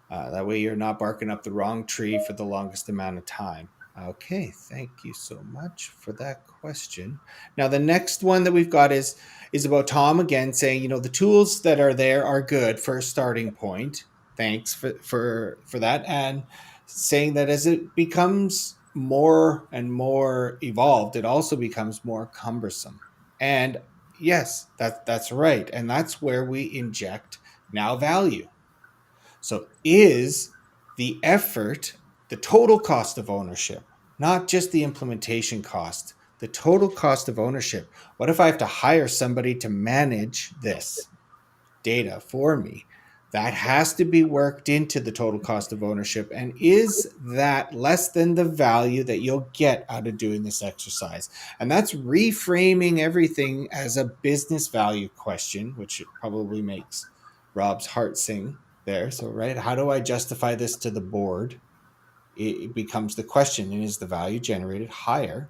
That way you're not barking up the wrong tree for the longest amount of time. Okay, thank you so much for that question. Now the next one that we've got is about Tom again saying, you know, the tools that are there are good for a starting point. Thanks for that. And saying that as it becomes more and more evolved, it also becomes more cumbersome. And yes, that's right. And that's where we inject now value. So is the effort, the total cost of ownership, not just the implementation cost, the total cost of ownership. What if I have to hire somebody to manage this data for me? That has to be worked into the total cost of ownership. And is that less than the value that you'll get out of doing this exercise? And that's reframing everything as a business value question, which probably makes Rob's heart sing there. So, right, how do I justify this to the board? It becomes the question, and is the value generated higher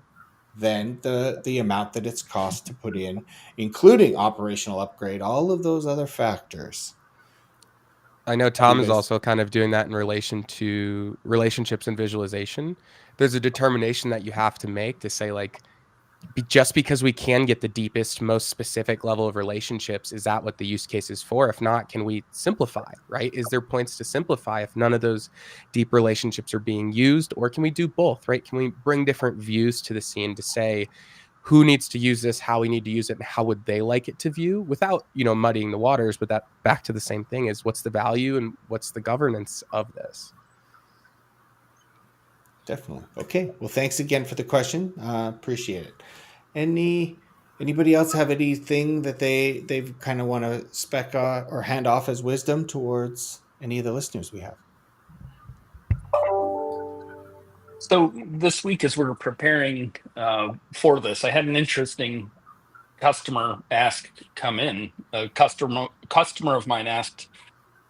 than the amount that it's cost to put in, including operational upgrade, all of those other factors? I know Tom is also kind of doing that in relation to relationships and visualization. There's a determination that you have to make to say, like, just because we can get the deepest, most specific level of relationships, is that what the use case is for? If not, can we simplify, right? Is there points to simplify if none of those deep relationships are being used? Or can we do both, right? Can we bring different views to the scene to say, who needs to use this, how we need to use it, and how would they like it to view without, muddying the waters? But that back to the same thing is, what's the value and what's the governance of this? Definitely. Okay. Well, thanks again for the question. Appreciate it. Anybody else have anything that they kind of want to spec or hand off as wisdom towards any of the listeners we have? So this week, as we're preparing for this, I had an interesting customer come in. A customer of mine asked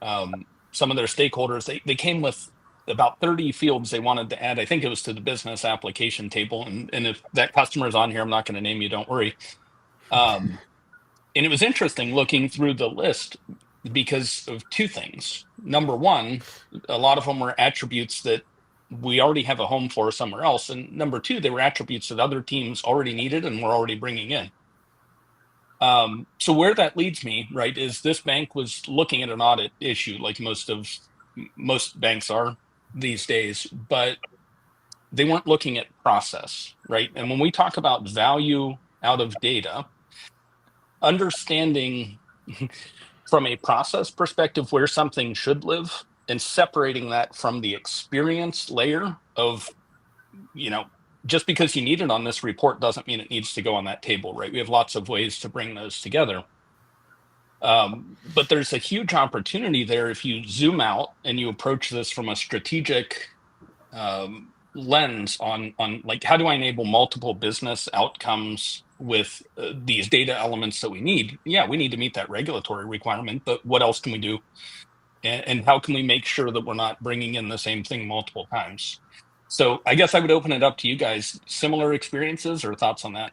some of their stakeholders. They came with about 30 fields they wanted to add. I think it was to the business application table. And if that customer is on here, I'm not going to name you. Don't worry. And it was interesting looking through the list because of two things. Number one, a lot of them were attributes that we already have a home for somewhere else. And number two, they were attributes that other teams already needed and were already bringing in. So where that leads me, right, is this bank was looking at an audit issue like most banks are these days, but they weren't looking at process, right? And when we talk about value out of data, understanding from a process perspective where something should live and separating that from the experience layer of, just because you need it on this report doesn't mean it needs to go on that table, right? We have lots of ways to bring those together. But there's a huge opportunity there if you zoom out and you approach this from a strategic lens on like, how do I enable multiple business outcomes with these data elements that we need? Yeah, we need to meet that regulatory requirement, but what else can we do? And how can we make sure that we're not bringing in the same thing multiple times? So I guess I would open it up to you guys. Similar experiences or thoughts on that?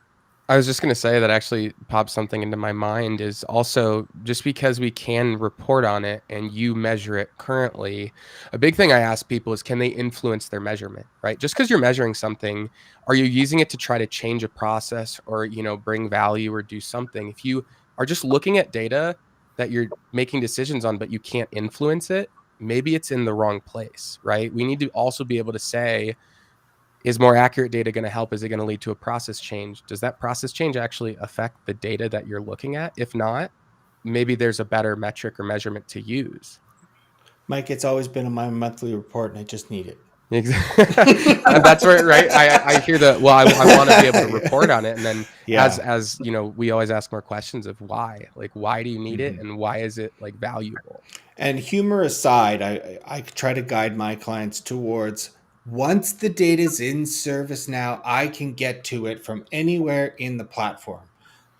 I was just going to say that actually popped something into my mind is also, just because we can report on it and you measure it currently, a big thing I ask people is, can they influence their measurement, right? Just because you're measuring something, are you using it to try to change a process or, bring value or do something? If you are just looking at data that you're making decisions on, but you can't influence it, maybe it's in the wrong place, right? We need to also be able to say, is more accurate data going to help? Is it going to lead to a process change? Does that process change actually affect the data that you're looking at? If not, maybe there's a better metric or measurement to use. Mike, it's always been in my monthly report and I just need it. Exactly. That's right. I hear that. Well, I want to be able to report on it, and then as you know, we always ask more questions of why. Like, why do you need it, and why is it like valuable? And humor aside, I try to guide my clients towards, once the data is in ServiceNow, I can get to it from anywhere in the platform.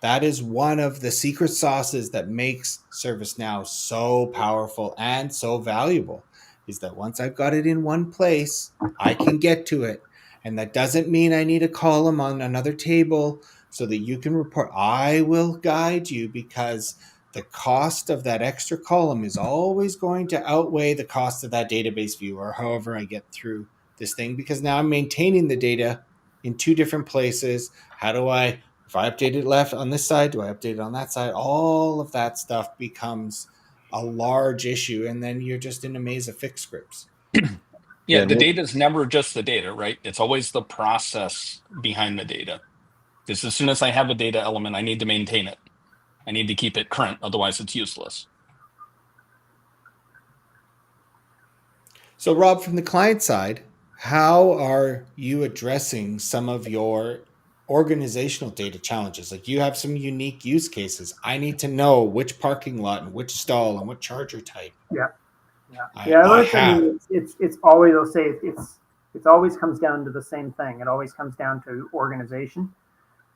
That is one of the secret sauces that makes ServiceNow so powerful and so valuable, is that once I've got it in one place, I can get to it. And that doesn't mean I need a column on another table so that you can report. I will guide you, because the cost of that extra column is always going to outweigh the cost of that database view, or however I get through this thing, because now I'm maintaining the data in two different places. How do I, if I update it left on this side, do I update it on that side? All of that stuff becomes a large issue, and then you're just in a maze of fixed scripts. Yeah, the data is never just the data, right? It's always the process behind the data. Because as soon as I have a data element, I need to maintain it. I need to keep it current, otherwise it's useless. So, Rob, from the client side, how are you addressing some of your organizational data challenges? Like, you have some unique use cases. I need to know which parking lot and which stall and what charger type. Yeah. I have. It's always, I'll say it's always comes down to the same thing. It always comes down to organization,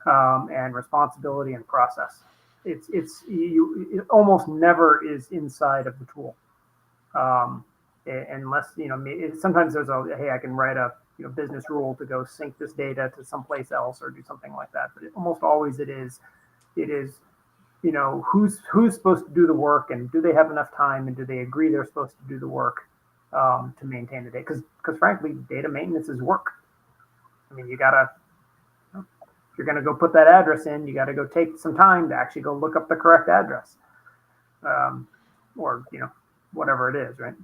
and responsibility and process. It almost never is inside of the tool. Unless, sometimes there's hey, I can write a business rule to go sync this data to someplace else or do something like that. But almost always it is who's supposed to do the work, and do they have enough time, and do they agree they're supposed to do the work, to maintain the data? Because frankly, data maintenance is work. I mean, if you're going to go put that address in, you got to go take some time to actually go look up the correct address, or whatever it is, right?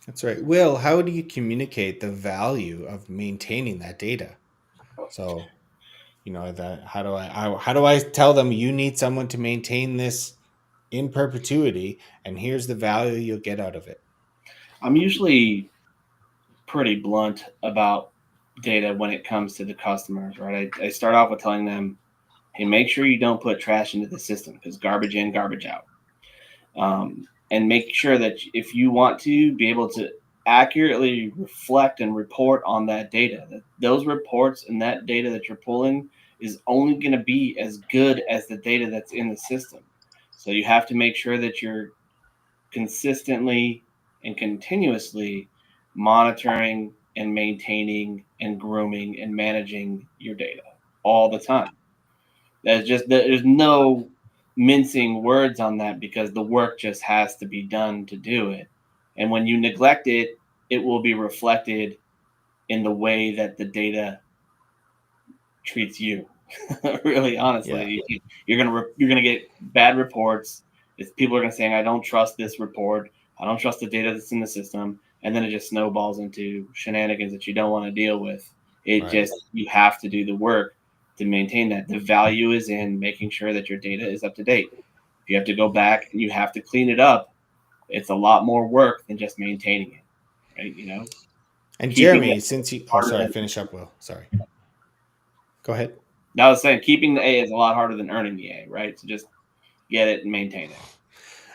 That's right. Will, how do you communicate the value of maintaining that data? So, how do I tell them, you need someone to maintain this in perpetuity, and here's the value you'll get out of it? I'm usually pretty blunt about data when it comes to the customers, right? I start off with telling them, hey, make sure you don't put trash into the system, because garbage in, garbage out. And make sure that if you want to be able to accurately reflect and report on that data, that those reports and that data that you're pulling is only going to be as good as the data that's in the system. So you have to make sure that you're consistently and continuously monitoring and maintaining and grooming and managing your data all the time. There's no mincing words on that, because the work just has to be done to do it. And when you neglect it, it will be reflected in the way that the data treats you. Really, honestly, you're gonna get bad reports. People are gonna say, I don't trust this report. I don't trust the data that's in the system, and then it just snowballs into shenanigans that you don't want to deal with. You have to do the work to maintain that. The value is in making sure that your data is up to date. If you have to go back and you have to clean it up, it's a lot more work than just maintaining it, right? And Jeremy, since you, finish up, Will. Sorry. Go ahead. I was saying, keeping the A is a lot harder than earning the A, right? So just get it and maintain it.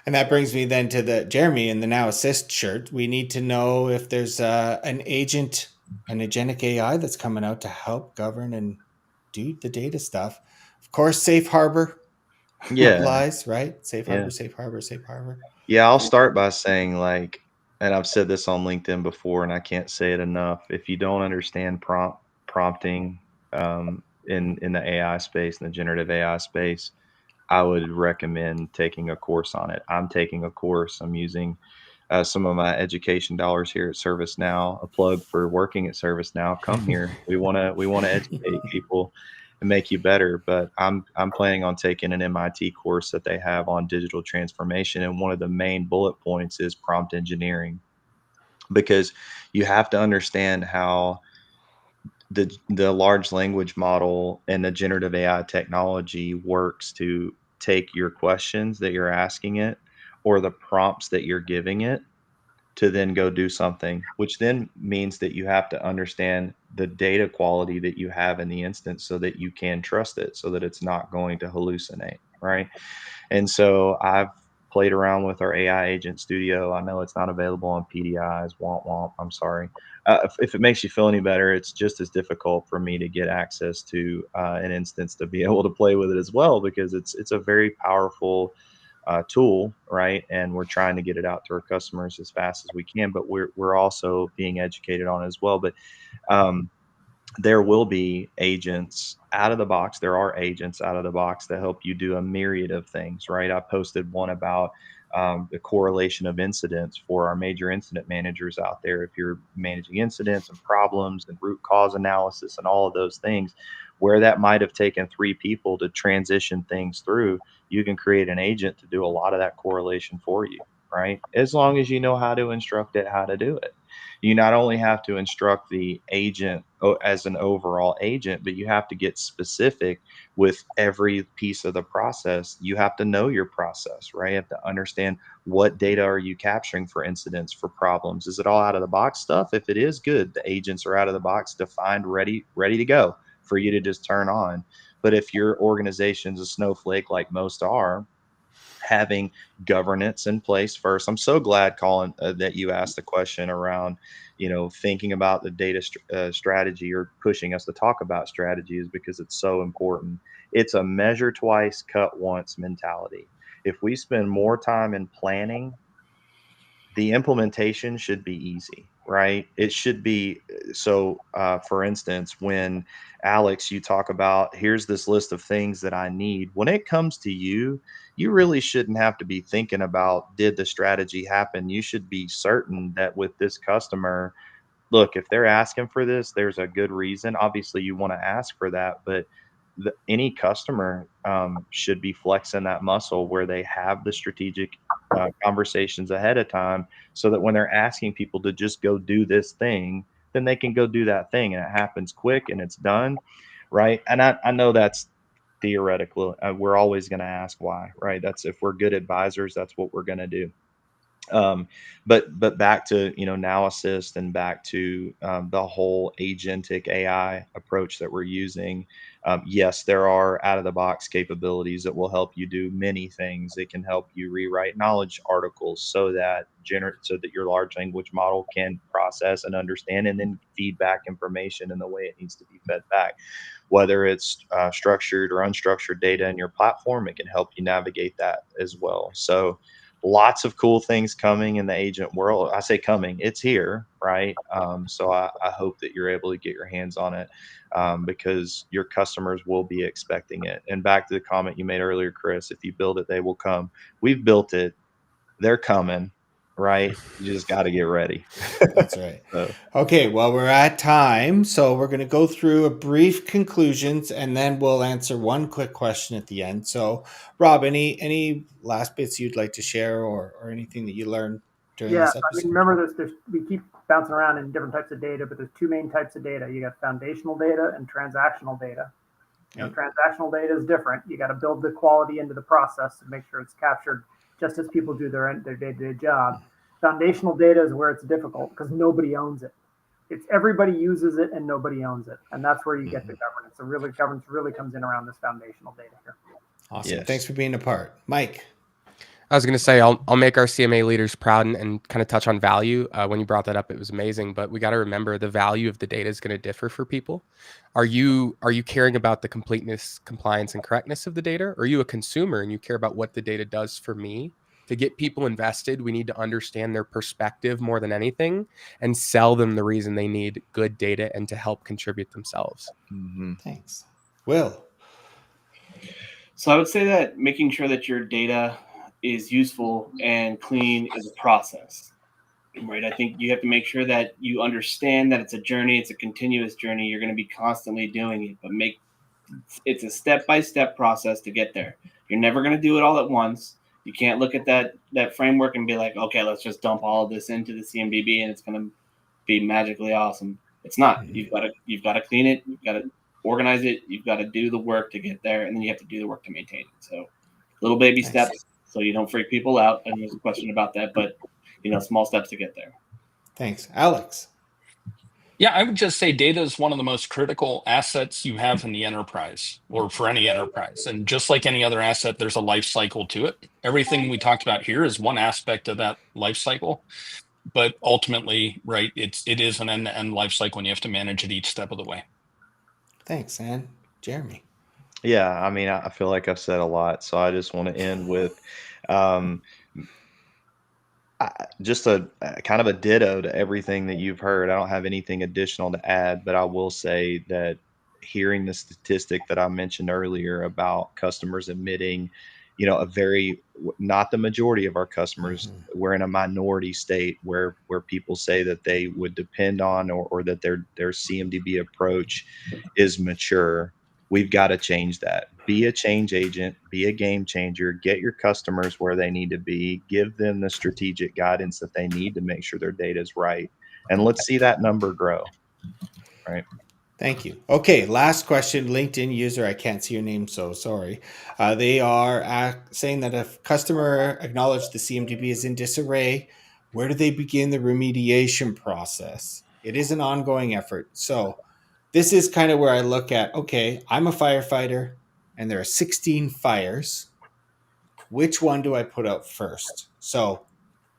And that brings me then to the Jeremy in the Now Assist shirt. We need to know if there's an agentic AI that's coming out to help govern and do the data stuff. Of course, safe harbor applies, right? Safe harbor, safe harbor, safe harbor. Yeah, I'll start by saying, and I've said this on LinkedIn before, and I can't say it enough. If you don't understand prompting in the AI space, in the generative AI space, I would recommend taking a course on it. I'm taking a course. I'm using some of my education dollars here at ServiceNow. A plug for working at ServiceNow. Come here. We want to educate people and make you better. But I'm planning on taking an MIT course that they have on digital transformation, and one of the main bullet points is prompt engineering, because you have to understand how the large language model and the generative AI technology works to take your questions that you're asking it, or the prompts that you're giving it, to then go do something, which then means that you have to understand the data quality that you have in the instance so that you can trust it, so that it's not going to hallucinate, right? And so I've played around with our AI agent studio. I know it's not available on PDIs. Womp womp. I'm sorry. If it makes you feel any better, it's just as difficult for me to get access to an instance to be able to play with it as well, because it's a very powerful tool, right? And we're trying to get it out to our customers as fast as we can, but we're also being educated on it as well. But um, there will be agents out of the box. There are agents out of the box that help you do a myriad of things, right? I posted one about the correlation of incidents for our major incident managers out there. If you're managing incidents and problems and root cause analysis and all of those things, where that might have taken 3 people to transition things through, you can create an agent to do a lot of that correlation for you, right? As long as you know how to instruct it, how to do it. You not only have to instruct the agent as an overall agent, but you have to get specific with every piece of the process. You have to know your process, right? You have to understand what data are you capturing for incidents, for problems. Is it all out of the box stuff? If it is, good. The agents are out of the box, defined, ready to go for you to just turn on. But if your organization's a snowflake like most are, having governance in place first. I'm so glad, Colin, that you asked the question around, thinking about the data strategy, or pushing us to talk about strategies, because it's so important. It's a measure twice, cut once mentality. If we spend more time in planning, the implementation should be easy, right? It should be so. For instance, when Alex, you talk about, here's this list of things that I need. When it comes to you, you really shouldn't have to be thinking about, did the strategy happen? You should be certain that with this customer, look, if they're asking for this, there's a good reason. Obviously, you want to ask for that, but any customer should be flexing that muscle where they have the strategic conversations ahead of time, so that when they're asking people to just go do this thing, then they can go do that thing and it happens quick and it's done, right? And I know that's theoretical. We're always going to ask why, right? That's, if we're good advisors, that's what we're going to do. But back to, Now Assist, and back to the whole agentic AI approach that we're using. Yes, there are out of the box capabilities that will help you do many things. It can help you rewrite knowledge articles so that your large language model can process and understand and then feed back information in the way it needs to be fed back. Whether it's structured or unstructured data in your platform, it can help you navigate that as well. So lots of cool things coming in the agent world. I say coming, it's here, right? So I hope that you're able to get your hands on it, because your customers will be expecting it. And back to the comment you made earlier, Chris, if you build it, they will come. We've built it. They're coming, right? You just got to get ready. That's right. So, Okay, well, we're at time, so we're going to go through a brief conclusions, and then we'll answer one quick question at the end. So, Rob, any last bits you'd like to share, or anything that you learned during Yeah, this I episode? mean, remember we keep bouncing around in different types of data, but there's 2 main types of data. You got foundational data and transactional data. Okay. Transactional data is different. You got to build the quality into the process to make sure it's captured just as people do their day-to-day job. Foundational data is where it's difficult because nobody owns it. It's everybody uses it and nobody owns it, and that's where you get the governance. The governance really comes in around this foundational data here. Awesome. yes. Thanks for being a part, Mike. I was going to say, I'll make our CMA leaders proud and kind of touch on value. When you brought that up, it was amazing, but we got to remember the value of the data is going to differ for people. Are you caring about the completeness, compliance, and correctness of the data? Or are you a consumer and you care about what the data does for me? To get people invested, we need to understand their perspective more than anything, and sell them the reason they need good data and to help contribute themselves. Mm-hmm. Thanks. Will. So I would say that making sure that your data is useful and clean is a process, right? I think you have to make sure that you understand that it's a journey, it's a continuous journey. You're going to be constantly doing it, but it's a step-by-step process to get there. You're never going to do it all at once. You can't look at that framework and be like, okay, let's just dump all of this into the CMDB and it's going to be magically awesome. It's not. Mm-hmm. You've got to clean it. You've got to organize it. You've got to do the work to get there, and then you have to do the work to maintain it. So, little baby Nice. steps, so you don't freak people out. And there's a question about that, but small steps to get there. Thanks. Alex? Yeah, I would just say data is one of the most critical assets you have in the enterprise, or for any enterprise. And just like any other asset, there's a life cycle to it. Everything we talked about here is one aspect of that life cycle. But ultimately, right, it is an end-to-end life cycle, and you have to manage it each step of the way. Thanks. And Jeremy? Yeah, I mean, I feel like I've said a lot, so I just want to end with um, just a kind of a ditto to everything that you've heard. I don't have anything additional to add, but I will say that hearing the statistic that I mentioned earlier about customers admitting, a very not the majority of our customers, we're in a minority state where people say that they would depend on or that their CMDB approach is mature. We've got to change that. Be a change agent, be a game changer, get your customers where they need to be, give them the strategic guidance that they need to make sure their data is right. And let's see that number grow. Right. Thank you. Okay, last question. LinkedIn user, I can't see your name, so sorry. They are saying that if customer acknowledged the CMDB is in disarray, where do they begin the remediation process? It is an ongoing effort. So this is kind of where I look at, okay, I'm a firefighter and there are 16 fires. Which one do I put out first? So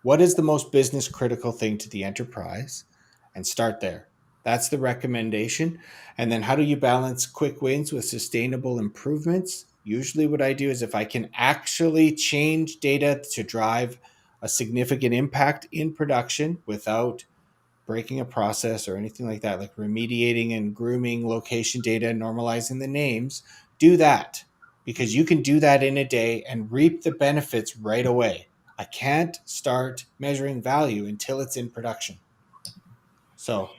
what is the most business critical thing to the enterprise? And start there. That's the recommendation. And then how do you balance quick wins with sustainable improvements? Usually what I do is if I can actually change data to drive a significant impact in production without breaking a process or anything like that, like remediating and grooming location data, normalizing the names, do that because you can do that in a day and reap the benefits right away. I can't start measuring value until it's in production. So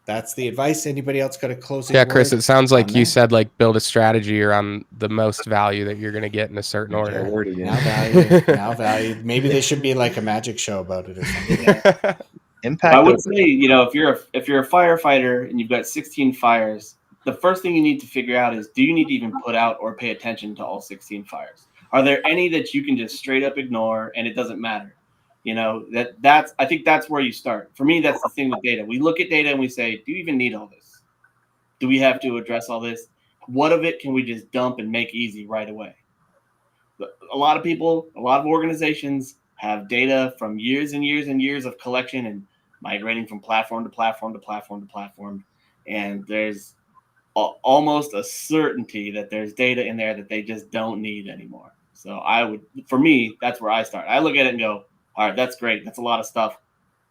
that's the advice. Anybody else got a closing Yeah, Chris, word it sounds like on you that? said like build a strategy around the most value that you're going to get in a certain That order. word again. Now value. Maybe they should be like a magic show about it or something. Impact. I would say, if you're a firefighter and you've got 16 fires, the first thing you need to figure out is, do you need to even put out or pay attention to all 16 fires? Are there any that you can just straight up ignore and it doesn't matter? I think that's where you start. For me, that's the thing with data. We look at data and we say, do you even need all this? Do we have to address all this? What of it can we just dump and make easy right away? A lot of people, a lot of organizations have data from years and years and years of collection and migrating from platform to platform to platform to platform. And there's almost a certainty that there's data in there that they just don't need anymore. So for me, that's where I start. I look at it and go, all right, that's great. That's a lot of stuff.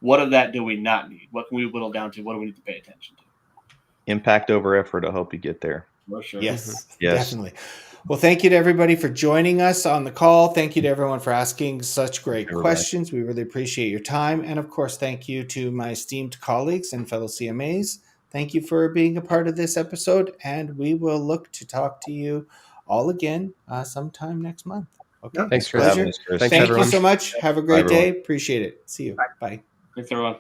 What of that do we not need? What can we whittle down to? What do we need to pay attention to? Impact over effort. I hope you get there. For sure. Yes, Yes. definitely. Well, thank you to everybody for joining us on the call. Thank you to everyone for asking such great questions. We really appreciate your time. And of course, thank you to my esteemed colleagues and fellow CMAs. Thank you for being a part of this episode. And we will look to talk to you all again sometime next month. Okay. Thanks, for Chris. having us, Chris. Thanks, Thank everyone. you so much. Have a great Bye, everyone. day. Appreciate it. See you. Bye. Thanks, everyone.